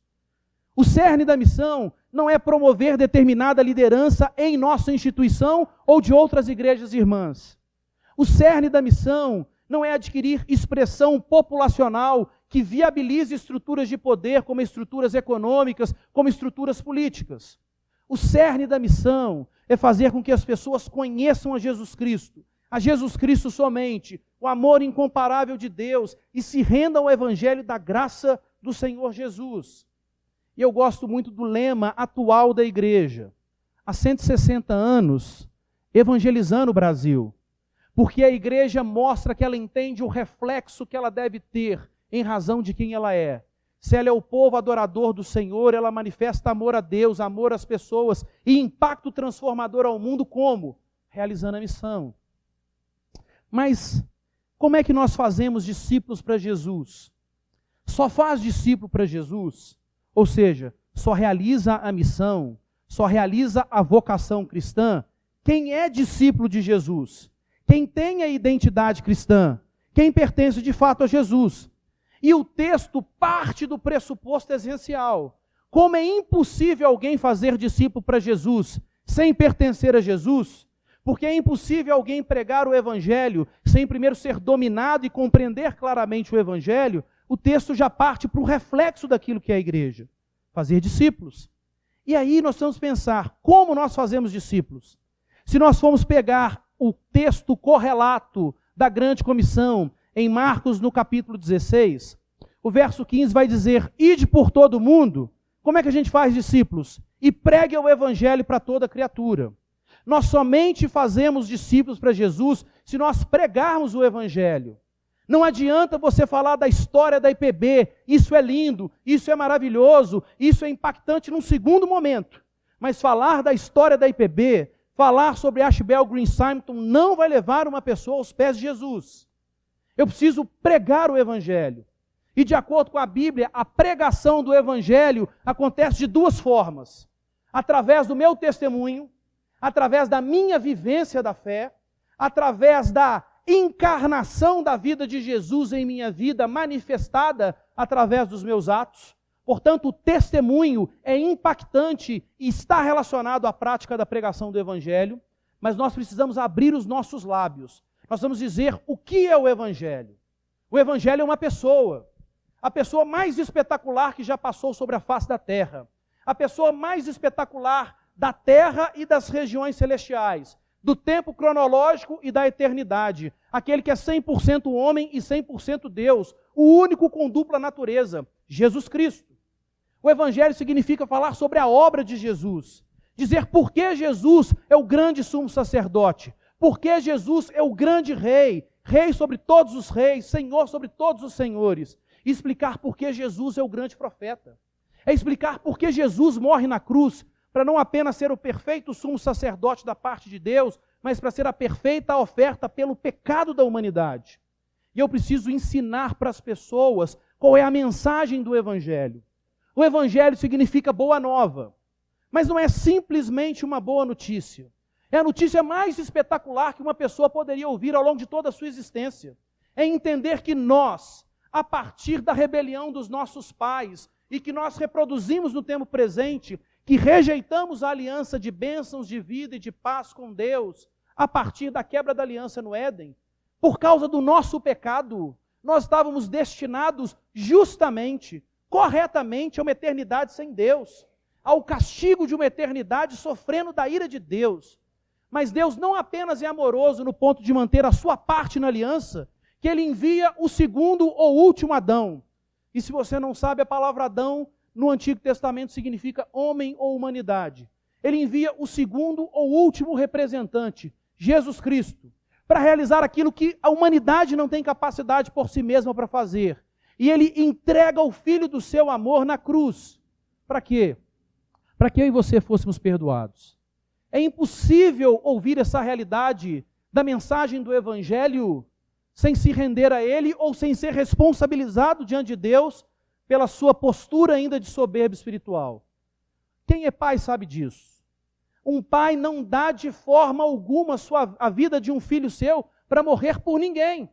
O cerne da missão não é promover determinada liderança em nossa instituição ou de outras igrejas irmãs. O cerne da missão não é adquirir expressão populacional que viabilize estruturas de poder, como estruturas econômicas, como estruturas políticas. O cerne da missão é fazer com que as pessoas conheçam a Jesus Cristo somente, o amor incomparável de Deus, e se rendam ao Evangelho da graça do Senhor Jesus. E eu gosto muito do lema atual da igreja, há 160 anos, evangelizando o Brasil, porque a igreja mostra que ela entende o reflexo que ela deve ter em razão de quem ela é. Se ela é o povo adorador do Senhor, ela manifesta amor a Deus, amor às pessoas e impacto transformador ao mundo como? Realizando a missão. Mas como é que nós fazemos discípulos para Jesus? Só faz discípulo para Jesus, ou seja, só realiza a missão, só realiza a vocação cristã, quem é discípulo de Jesus, quem tem a identidade cristã, quem pertence de fato a Jesus. E o texto parte do pressuposto essencial. Como é impossível alguém fazer discípulo para Jesus sem pertencer a Jesus, Porque é impossível alguém pregar o Evangelho sem primeiro ser dominado e compreender claramente o Evangelho. O texto já parte para o reflexo daquilo que é a igreja: fazer discípulos. E aí nós vamos pensar, como nós fazemos discípulos? Se nós formos pegar o texto correlato da grande comissão, em Marcos, no capítulo 16, o verso 15 vai dizer: ide por todo o mundo. Como é que a gente faz discípulos? E pregue o Evangelho para toda criatura. Nós somente fazemos discípulos para Jesus se nós pregarmos o Evangelho. Não adianta você falar da história da IPB, isso é lindo, isso é maravilhoso, isso é impactante num segundo momento. Mas falar da história da IPB, falar sobre Ashbel Green Simonton não vai levar uma pessoa aos pés de Jesus. Eu preciso pregar o Evangelho. E de acordo com a Bíblia, a pregação do Evangelho acontece de duas formas: através do meu testemunho, através da minha vivência da fé, através da encarnação da vida de Jesus em minha vida, manifestada através dos meus atos. Portanto, o testemunho é impactante e está relacionado à prática da pregação do Evangelho, mas nós precisamos abrir os nossos lábios. Nós vamos dizer o que é o Evangelho. O Evangelho é uma pessoa, a pessoa mais espetacular que já passou sobre a face da terra, a pessoa mais espetacular da terra e das regiões celestiais, do tempo cronológico e da eternidade, aquele que é 100% homem e 100% Deus, o único com dupla natureza, Jesus Cristo. O Evangelho significa falar sobre a obra de Jesus, dizer por que Jesus é o grande sumo sacerdote, por que Jesus é o grande rei, rei sobre todos os reis, senhor sobre todos os senhores, e explicar por que Jesus é o grande profeta. É explicar por que Jesus morre na cruz, para não apenas ser o perfeito sumo sacerdote da parte de Deus, mas para ser a perfeita oferta pelo pecado da humanidade. E eu preciso ensinar para as pessoas qual é a mensagem do Evangelho. O Evangelho significa boa nova, mas não é simplesmente uma boa notícia. É a notícia mais espetacular que uma pessoa poderia ouvir ao longo de toda a sua existência. É entender que nós, a partir da rebelião dos nossos pais, e que nós reproduzimos no tempo presente, que rejeitamos a aliança de bênçãos de vida e de paz com Deus, a partir da quebra da aliança no Éden, por causa do nosso pecado, nós estávamos destinados justamente, corretamente, a uma eternidade sem Deus, ao castigo de uma eternidade sofrendo da ira de Deus. Mas Deus não apenas é amoroso no ponto de manter a sua parte na aliança, que Ele envia o segundo ou último Adão. E se você não sabe, a palavra Adão no Antigo Testamento significa homem ou humanidade. Ele envia o segundo ou último representante, Jesus Cristo, para realizar aquilo que a humanidade não tem capacidade por si mesma para fazer. E Ele entrega o Filho do seu amor na cruz. Para quê? Para que eu e você fôssemos perdoados. É impossível ouvir essa realidade da mensagem do Evangelho sem se render a Ele ou sem ser responsabilizado diante de Deus pela sua postura ainda de soberba espiritual. Quem é pai sabe disso. Um pai não dá de forma alguma a vida de um filho seu para morrer por ninguém.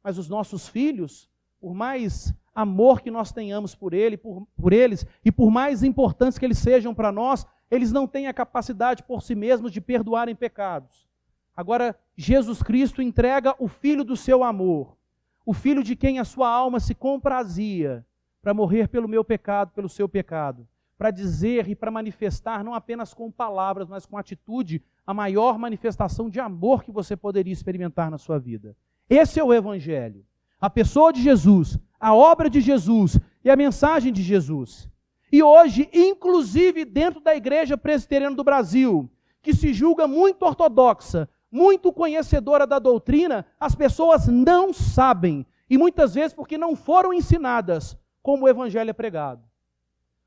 Mas os nossos filhos, por mais amor que nós tenhamos por eles, e por mais importantes que eles sejam para nós, eles não têm a capacidade por si mesmos de perdoarem pecados. Agora, Jesus Cristo entrega o Filho do seu amor, o Filho de quem a sua alma se comprazia, para morrer pelo meu pecado, pelo seu pecado, para dizer e para manifestar, não apenas com palavras, mas com atitude, a maior manifestação de amor que você poderia experimentar na sua vida. Esse é o Evangelho. A pessoa de Jesus, a obra de Jesus e a mensagem de Jesus. E hoje, inclusive dentro da Igreja Presbiteriana do Brasil, que se julga muito ortodoxa, muito conhecedora da doutrina, as pessoas não sabem, e muitas vezes porque não foram ensinadas como o Evangelho é pregado.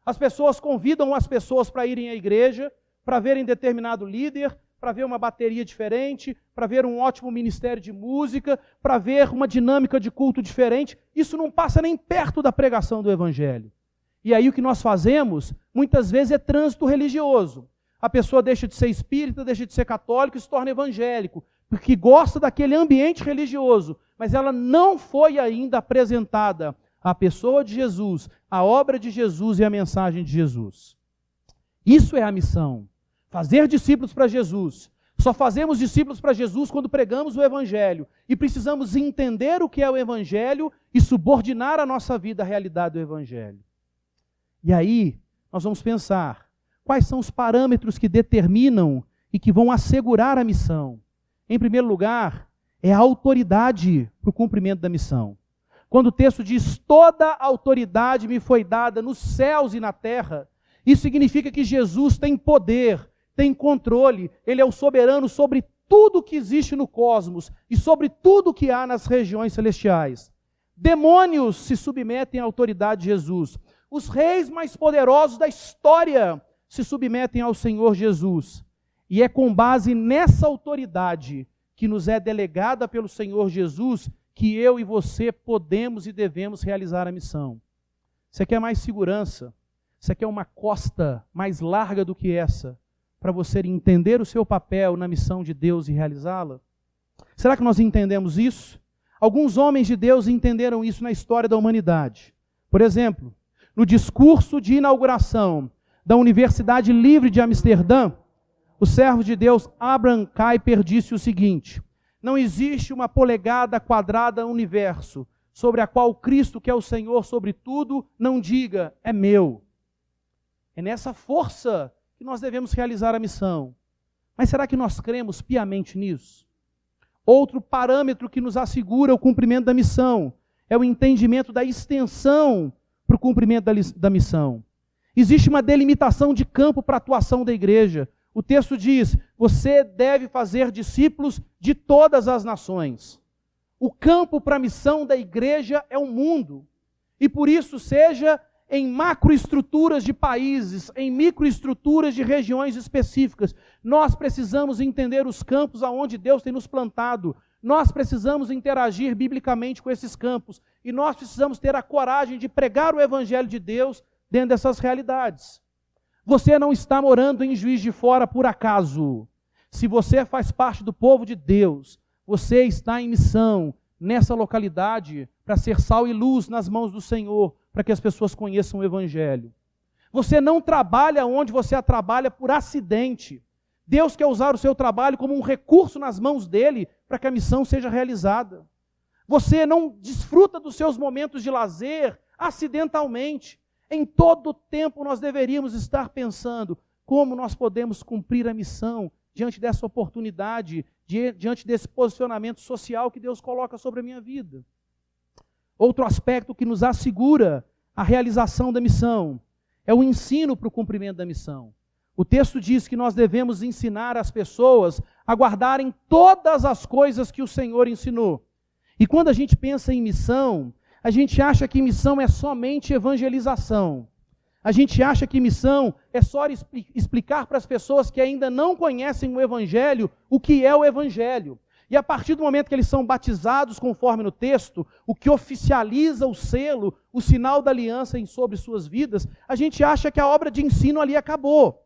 As pessoas convidam as pessoas para irem à igreja, para verem determinado líder, para ver uma bateria diferente, para ver um ótimo ministério de música, para ver uma dinâmica de culto diferente. Isso não passa nem perto da pregação do Evangelho. E aí o que nós fazemos, muitas vezes, é trânsito religioso. A pessoa deixa de ser espírita, deixa de ser católico e se torna evangélico, porque gosta daquele ambiente religioso, mas ela não foi ainda apresentada a pessoa de Jesus, a obra de Jesus e a mensagem de Jesus. Isso é a missão. Fazer discípulos para Jesus. Só fazemos discípulos para Jesus quando pregamos o Evangelho. E precisamos entender o que é o Evangelho e subordinar a nossa vida à realidade do Evangelho. E aí, nós vamos pensar, quais são os parâmetros que determinam e que vão assegurar a missão? Em primeiro lugar, é a autoridade para o cumprimento da missão. Quando o texto diz, toda a autoridade me foi dada nos céus e na terra, isso significa que Jesus tem poder, tem controle, Ele é o soberano sobre tudo que existe no cosmos e sobre tudo que há nas regiões celestiais. Demônios se submetem à autoridade de Jesus. Os reis mais poderosos da história se submetem ao Senhor Jesus. E é com base nessa autoridade que nos é delegada pelo Senhor Jesus que eu e você podemos e devemos realizar a missão. Você quer mais segurança? Você quer uma costa mais larga do que essa, para você entender o seu papel na missão de Deus e realizá-la? Será que nós entendemos isso? Alguns homens de Deus entenderam isso na história da humanidade. Por exemplo, no discurso de inauguração da Universidade Livre de Amsterdã, o servo de Deus Abraham Kuyper disse o seguinte: não existe uma polegada quadrada no universo sobre a qual Cristo, que é o Senhor sobre tudo, não diga, é meu. É nessa força que nós devemos realizar a missão. Mas será que nós cremos piamente nisso? Outro parâmetro que nos assegura o cumprimento da missão é o entendimento da extensão para o cumprimento da missão. Existe uma delimitação de campo para a atuação da igreja. O texto diz, você deve fazer discípulos de todas as nações. O campo para a missão da igreja é o mundo. E por isso, seja em macroestruturas de países, em microestruturas de regiões específicas, nós precisamos entender os campos aonde Deus tem nos plantado. Nós precisamos interagir biblicamente com esses campos. E nós precisamos ter a coragem de pregar o Evangelho de Deus dentro dessas realidades. Você não está morando em Juiz de Fora por acaso. Se você faz parte do povo de Deus, você está em missão nessa localidade para ser sal e luz nas mãos do Senhor, para que as pessoas conheçam o Evangelho. Você não trabalha onde você trabalha por acidente. Deus quer usar o seu trabalho como um recurso nas mãos dele para que a missão seja realizada. Você não desfruta dos seus momentos de lazer acidentalmente. Em todo tempo nós deveríamos estar pensando como nós podemos cumprir a missão diante dessa oportunidade, diante desse posicionamento social que Deus coloca sobre a minha vida. Outro aspecto que nos assegura a realização da missão é o ensino para o cumprimento da missão. O texto diz que nós devemos ensinar as pessoas a guardarem todas as coisas que o Senhor ensinou. E quando a gente pensa em missão, a gente acha que missão é somente evangelização. A gente acha que missão é só explicar para as pessoas que ainda não conhecem o Evangelho o que é o Evangelho. E a partir do momento que eles são batizados, conforme no texto, o que oficializa o selo, o sinal da aliança sobre suas vidas, a gente acha que a obra de ensino ali acabou.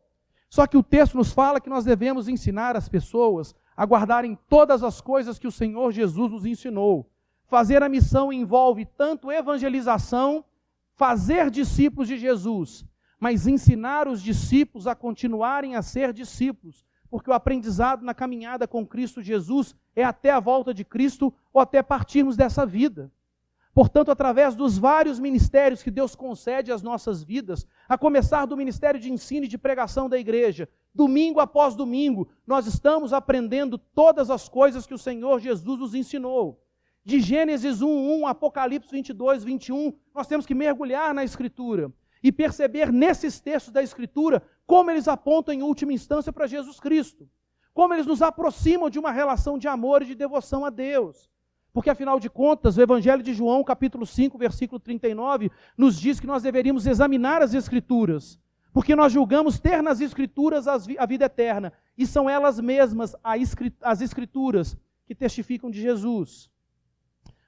Só que o texto nos fala que nós devemos ensinar as pessoas a guardarem todas as coisas que o Senhor Jesus nos ensinou. Fazer a missão envolve tanto evangelização, fazer discípulos de Jesus, mas ensinar os discípulos a continuarem a ser discípulos, porque o aprendizado na caminhada com Cristo Jesus é até a volta de Cristo ou até partirmos dessa vida. Portanto, através dos vários ministérios que Deus concede às nossas vidas, a começar do ministério de ensino e de pregação da igreja, domingo após domingo, nós estamos aprendendo todas as coisas que o Senhor Jesus nos ensinou. De Gênesis 1:1, Apocalipse 22:21, nós temos que mergulhar na Escritura e perceber nesses textos da Escritura como eles apontam em última instância para Jesus Cristo, como eles nos aproximam de uma relação de amor e de devoção a Deus. Porque, afinal de contas, o Evangelho de João, capítulo 5, versículo 39, nos diz que nós deveríamos examinar as Escrituras, porque nós julgamos ter nas Escrituras a vida eterna, e são elas mesmas, as Escrituras, que testificam de Jesus.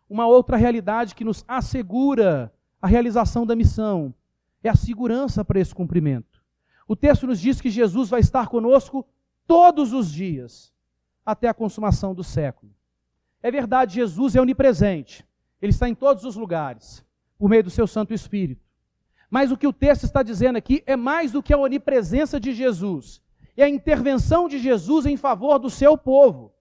Uma outra realidade que nos assegura a realização da missão é a segurança para esse cumprimento. O texto nos diz que Jesus vai estar conosco todos os dias, até a consumação do século. É verdade, Jesus é onipresente. Ele está em todos os lugares, por meio do seu Santo Espírito. Mas o que o texto está dizendo aqui é mais do que a onipresença de Jesus. é a intervenção de Jesus em favor do seu povo.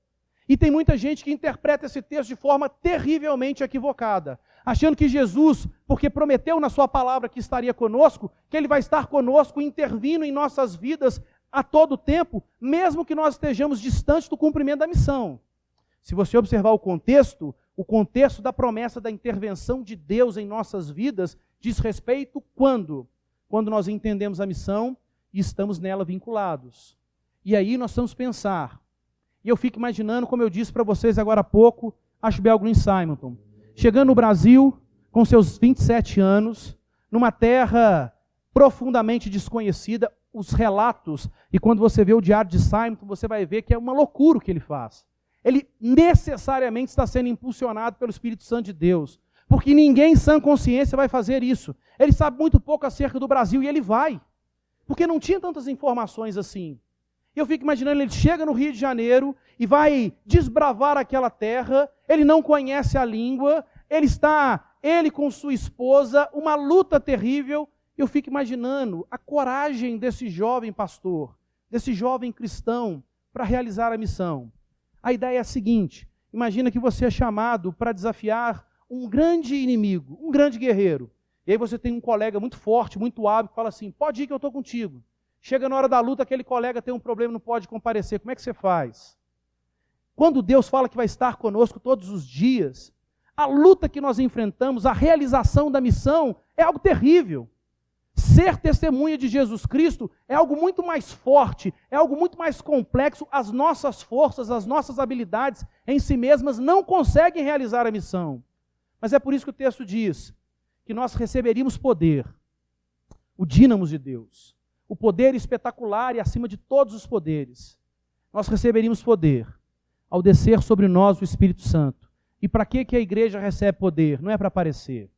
E tem muita gente que interpreta esse texto de forma terrivelmente equivocada, achando que Jesus, porque prometeu na sua palavra que estaria conosco, que ele vai estar conosco intervindo em nossas vidas a todo tempo, mesmo que nós estejamos distantes do cumprimento da missão. Se você observar o contexto da promessa da intervenção de Deus em nossas vidas diz respeito quando? Quando nós entendemos a missão e estamos nela vinculados. E aí nós vamos pensar. E eu fico imaginando, como eu disse para vocês agora há pouco, Ashbel Green Simonton, chegando no Brasil com seus 27 anos, numa terra profundamente desconhecida, os relatos, e quando você vê o diário de Simonton, você vai ver que é uma loucura o que ele faz. Ele necessariamente está sendo impulsionado pelo Espírito Santo de Deus, porque ninguém em sã consciência vai fazer isso. Ele sabe muito pouco acerca do Brasil e ele vai, porque não tinha tantas informações assim. Eu fico imaginando, ele chega no Rio de Janeiro e vai desbravar aquela terra, ele não conhece a língua, ele com sua esposa, uma luta terrível. Eu fico imaginando a coragem desse jovem pastor, desse jovem cristão, para realizar a missão. A ideia é a seguinte: imagina que você é chamado para desafiar um grande inimigo, um grande guerreiro. E aí você tem um colega muito forte, muito hábil, que fala assim, pode ir que eu estou contigo. Chega na hora da luta, aquele colega tem um problema, não pode comparecer. Como é que você faz? Quando Deus fala que vai estar conosco todos os dias, a luta que nós enfrentamos, a realização da missão, é algo terrível. Ser testemunha de Jesus Cristo é algo muito mais forte, é algo muito mais complexo. As nossas forças, as nossas habilidades em si mesmas não conseguem realizar a missão. Mas é por isso que o texto diz que nós receberíamos poder, o dínamo de Deus, o poder espetacular e acima de todos os poderes. Nós receberíamos poder ao descer sobre nós o Espírito Santo. E para que a igreja recebe poder? Não é para aparecer,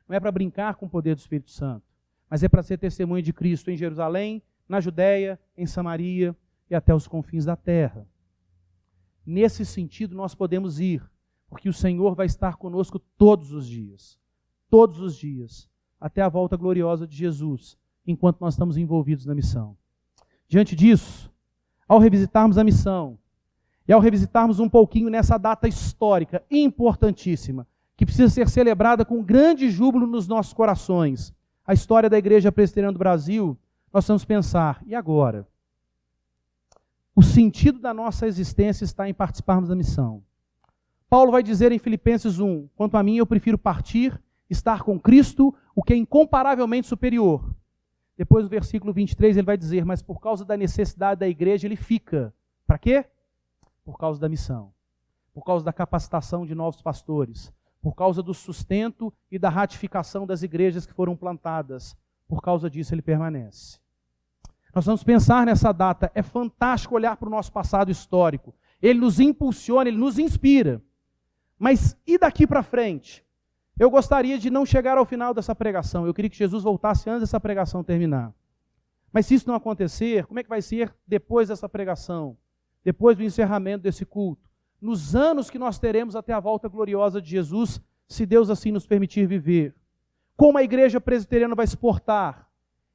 não é para brincar com o poder do Espírito Santo, mas é para ser testemunha de Cristo em Jerusalém, na Judéia, em Samaria e até os confins da terra. Nesse sentido nós podemos ir, porque o Senhor vai estar conosco todos os dias, até a volta gloriosa de Jesus, enquanto nós estamos envolvidos na missão. Diante disso, ao revisitarmos a missão, e ao revisitarmos um pouquinho nessa data histórica importantíssima, que precisa ser celebrada com grande júbilo nos nossos corações, a história da Igreja Presbiteriana do Brasil, nós vamos pensar, e agora? O sentido da nossa existência está em participarmos da missão. Paulo vai dizer em Filipenses 1, quanto a mim eu prefiro partir, estar com Cristo, o que é incomparavelmente superior. Depois no versículo 23 ele vai dizer, mas por causa da necessidade da igreja ele fica. Para quê? Por causa da missão, por causa da capacitação de novos pastores, por causa do sustento e da ratificação das igrejas que foram plantadas. Por causa disso ele permanece. Nós vamos pensar nessa data. É fantástico olhar para o nosso passado histórico. Ele nos impulsiona, ele nos inspira. Mas e daqui para frente? Eu gostaria de não chegar ao final dessa pregação. Eu queria que Jesus voltasse antes dessa pregação terminar. Mas se isso não acontecer, como é que vai ser depois dessa pregação? Depois do encerramento desse culto? Nos anos que nós teremos até a volta gloriosa de Jesus, se Deus assim nos permitir viver. Como a igreja presbiteriana vai se portar?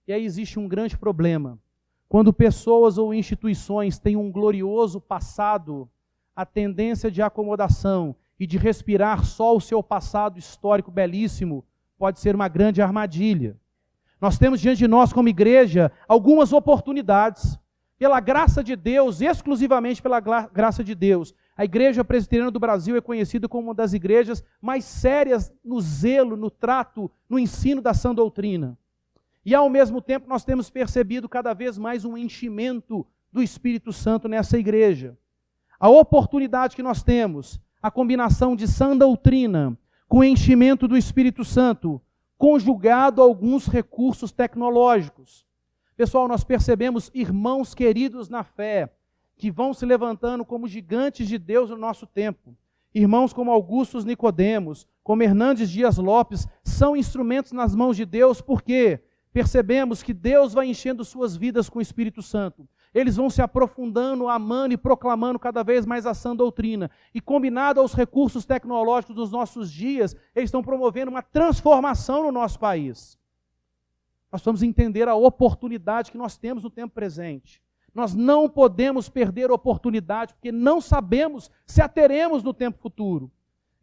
E aí existe um grande problema. Quando pessoas ou instituições têm um glorioso passado, a tendência de acomodação e de respirar só o seu passado histórico belíssimo pode ser uma grande armadilha. Nós temos diante de nós como igreja algumas oportunidades. Pela graça de Deus, exclusivamente pela graça de Deus, a Igreja Presbiteriana do Brasil é conhecida como uma das igrejas mais sérias no zelo, no trato, no ensino da sã doutrina. E ao mesmo tempo nós temos percebido cada vez mais um enchimento do Espírito Santo nessa igreja. A oportunidade que nós temos, a combinação de sã doutrina com o enchimento do Espírito Santo, conjugado a alguns recursos tecnológicos. Pessoal, nós percebemos irmãos queridos na fé, que vão se levantando como gigantes de Deus no nosso tempo. Irmãos como Augustus Nicodemos, como Hernandes Dias Lopes, são instrumentos nas mãos de Deus, porque percebemos que Deus vai enchendo suas vidas com o Espírito Santo. Eles vão se aprofundando, amando e proclamando cada vez mais a sã doutrina. E combinado aos recursos tecnológicos dos nossos dias, eles estão promovendo uma transformação no nosso país. Nós vamos entender a oportunidade que nós temos no tempo presente. Nós não podemos perder a oportunidade, porque não sabemos se a teremos no tempo futuro.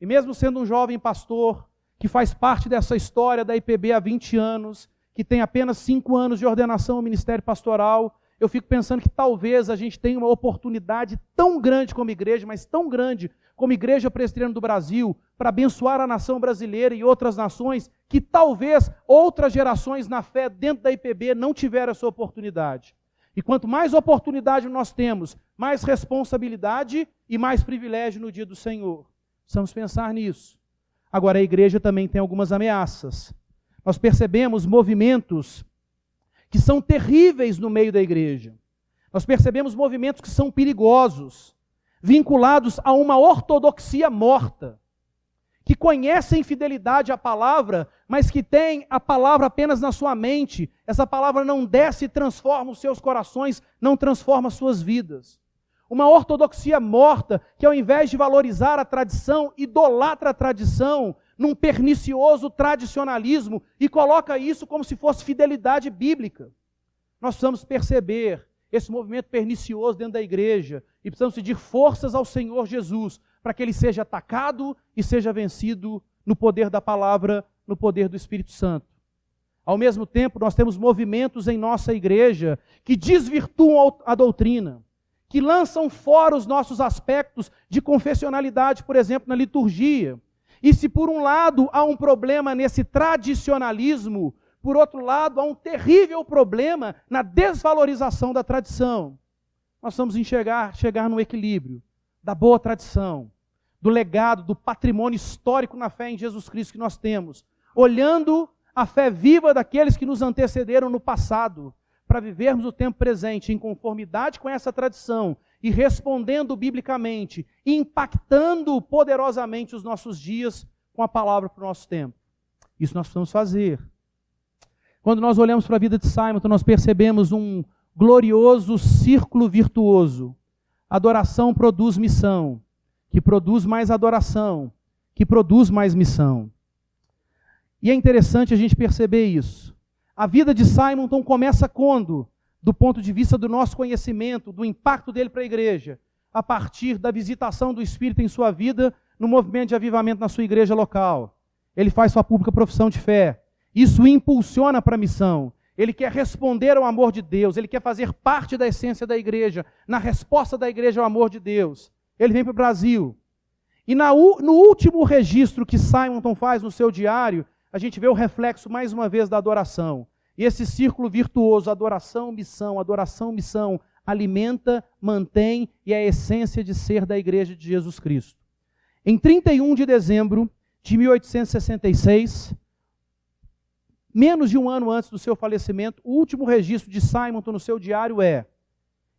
E mesmo sendo um jovem pastor, que faz parte dessa história da IPB há 20 anos, que tem apenas 5 anos de ordenação ao ministério pastoral, eu fico pensando que talvez a gente tenha uma oportunidade tão grande como igreja, mas tão grande como Igreja Presbiteriana do Brasil, para abençoar a nação brasileira e outras nações, que talvez outras gerações na fé dentro da IPB não tiveram essa oportunidade. E quanto mais oportunidade nós temos, mais responsabilidade e mais privilégio no dia do Senhor. Precisamos pensar nisso. Agora, a igreja também tem algumas ameaças. Nós percebemos movimentos que são terríveis no meio da igreja. Nós percebemos movimentos que são perigosos, vinculados a uma ortodoxia morta, que conhecem fidelidade à palavra, mas que têm a palavra apenas na sua mente. Essa palavra não desce e transforma os seus corações, não transforma as suas vidas. Uma ortodoxia morta, que ao invés de valorizar a tradição, idolatra a tradição num pernicioso tradicionalismo e coloca isso como se fosse fidelidade bíblica. Nós precisamos perceber esse movimento pernicioso dentro da igreja e precisamos pedir forças ao Senhor Jesus para que ele seja atacado e seja vencido no poder da palavra, no poder do Espírito Santo. Ao mesmo tempo, nós temos movimentos em nossa igreja que desvirtuam a doutrina, que lançam fora os nossos aspectos de confessionalidade, por exemplo, na liturgia. E se por um lado há um problema nesse tradicionalismo, por outro lado há um terrível problema na desvalorização da tradição. Nós vamos chegar no equilíbrio da boa tradição, do legado, do patrimônio histórico na fé em Jesus Cristo que nós temos, olhando a fé viva daqueles que nos antecederam no passado, para vivermos o tempo presente em conformidade com essa tradição e respondendo biblicamente, impactando poderosamente os nossos dias com a palavra para o nosso tempo. Isso nós precisamos fazer. Quando nós olhamos para a vida de Simonton, nós percebemos um glorioso círculo virtuoso. Adoração produz missão, que produz mais adoração, que produz mais missão. E é interessante a gente perceber isso. A vida de Simonton começa quando? Do ponto de vista do nosso conhecimento, do impacto dele para a igreja, a partir da visitação do Espírito em sua vida, no movimento de avivamento na sua igreja local. Ele faz sua pública profissão de fé. Isso o impulsiona para a missão. Ele quer responder ao amor de Deus, ele quer fazer parte da essência da igreja, na resposta da igreja ao amor de Deus. Ele vem para o Brasil. E no último registro que Simonton faz no seu diário, a gente vê o reflexo mais uma vez da adoração. E esse círculo virtuoso, adoração, missão, alimenta, mantém e é a essência de ser da igreja de Jesus Cristo. Em 31 de dezembro de 1866, menos de um ano antes do seu falecimento, o último registro de Simonton no seu diário é,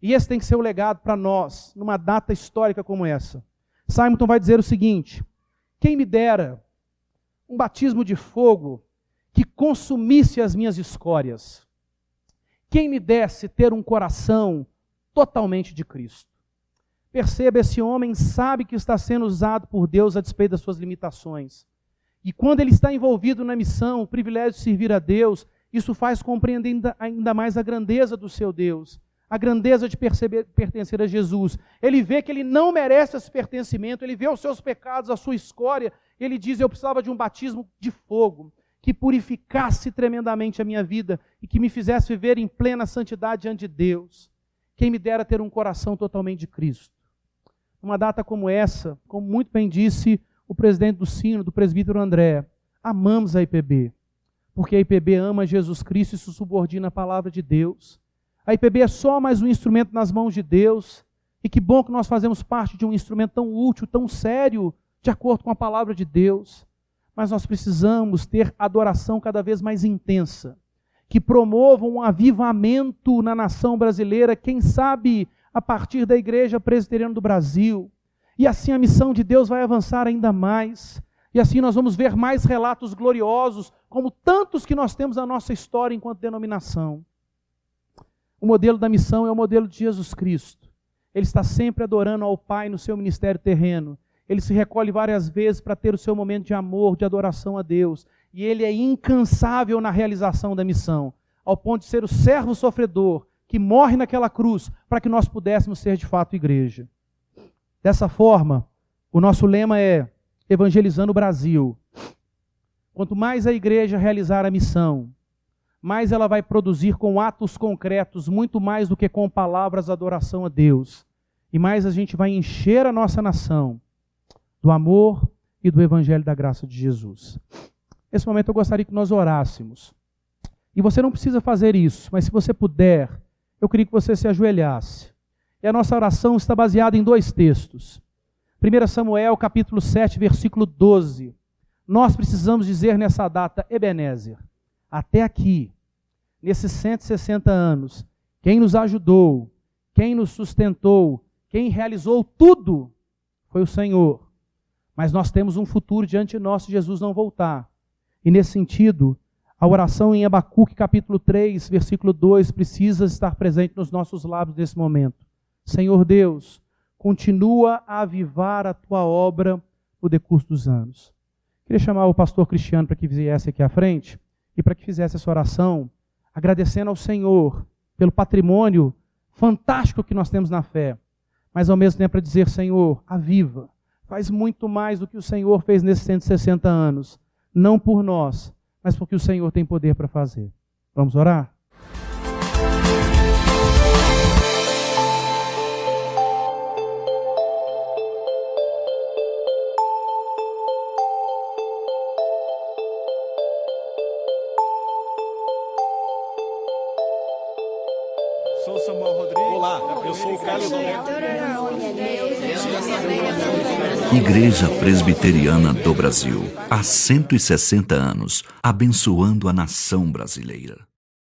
e esse tem que ser o legado para nós, numa data histórica como essa. Simonton vai dizer o seguinte: quem me dera um batismo de fogo que consumisse as minhas escórias. Quem me desse ter um coração totalmente de Cristo. Perceba, esse homem sabe que está sendo usado por Deus a despeito das suas limitações. E quando ele está envolvido na missão, o privilégio de servir a Deus, isso faz compreender ainda mais a grandeza do seu Deus, a grandeza de pertencer a Jesus. Ele vê que ele não merece esse pertencimento, ele vê os seus pecados, a sua escória, ele diz: eu precisava de um batismo de fogo, que purificasse tremendamente a minha vida e que me fizesse viver em plena santidade diante de Deus. Quem me dera ter um coração totalmente de Cristo. Numa data como essa, como muito bem disse o presidente do Sínodo, do presbítero André, amamos a IPB, porque a IPB ama Jesus Cristo e se subordina à palavra de Deus. A IPB é só mais um instrumento nas mãos de Deus, e que bom que nós fazemos parte de um instrumento tão útil, tão sério, de acordo com a palavra de Deus. Mas nós precisamos ter adoração cada vez mais intensa, que promova um avivamento na nação brasileira, quem sabe a partir da Igreja Presbiteriana do Brasil. E assim a missão de Deus vai avançar ainda mais. E assim nós vamos ver mais relatos gloriosos, como tantos que nós temos na nossa história enquanto denominação. O modelo da missão é o modelo de Jesus Cristo. Ele está sempre adorando ao Pai no seu ministério terreno. Ele se recolhe várias vezes para ter o seu momento de amor, de adoração a Deus. E ele é incansável na realização da missão, ao ponto de ser o servo sofredor, que morre naquela cruz para que nós pudéssemos ser de fato igreja. Dessa forma, o nosso lema é evangelizando o Brasil. Quanto mais a igreja realizar a missão, mais ela vai produzir com atos concretos, muito mais do que com palavras de adoração a Deus. E mais a gente vai encher a nossa nação do amor e do evangelho da graça de Jesus. Nesse momento eu gostaria que nós orássemos. E você não precisa fazer isso, mas se você puder, eu queria que você se ajoelhasse. E a nossa oração está baseada em 2 textos. 1 Samuel, capítulo 7, versículo 12. Nós precisamos dizer nessa data, Ebenezer, até aqui, nesses 160 anos, quem nos ajudou, quem nos sustentou, quem realizou tudo, foi o Senhor. Mas nós temos um futuro diante de nós se Jesus não voltar. E nesse sentido, a oração em Abacuque, capítulo 3, versículo 2, precisa estar presente nos nossos lábios nesse momento. Senhor Deus, continua a avivar a tua obra no decurso dos anos. Queria chamar o pastor Cristiano para que viesse aqui à frente e para que fizesse essa oração, agradecendo ao Senhor pelo patrimônio fantástico que nós temos na fé, mas ao mesmo tempo para dizer, Senhor, aviva, faz muito mais do que o Senhor fez nesses 160 anos, não por nós, mas porque o Senhor tem poder para fazer. Vamos orar? Sou Samuel Rodrigues. Olá, eu sou o Carlos Alberto. Igreja Presbiteriana do Brasil, há 160 anos, abençoando a nação brasileira.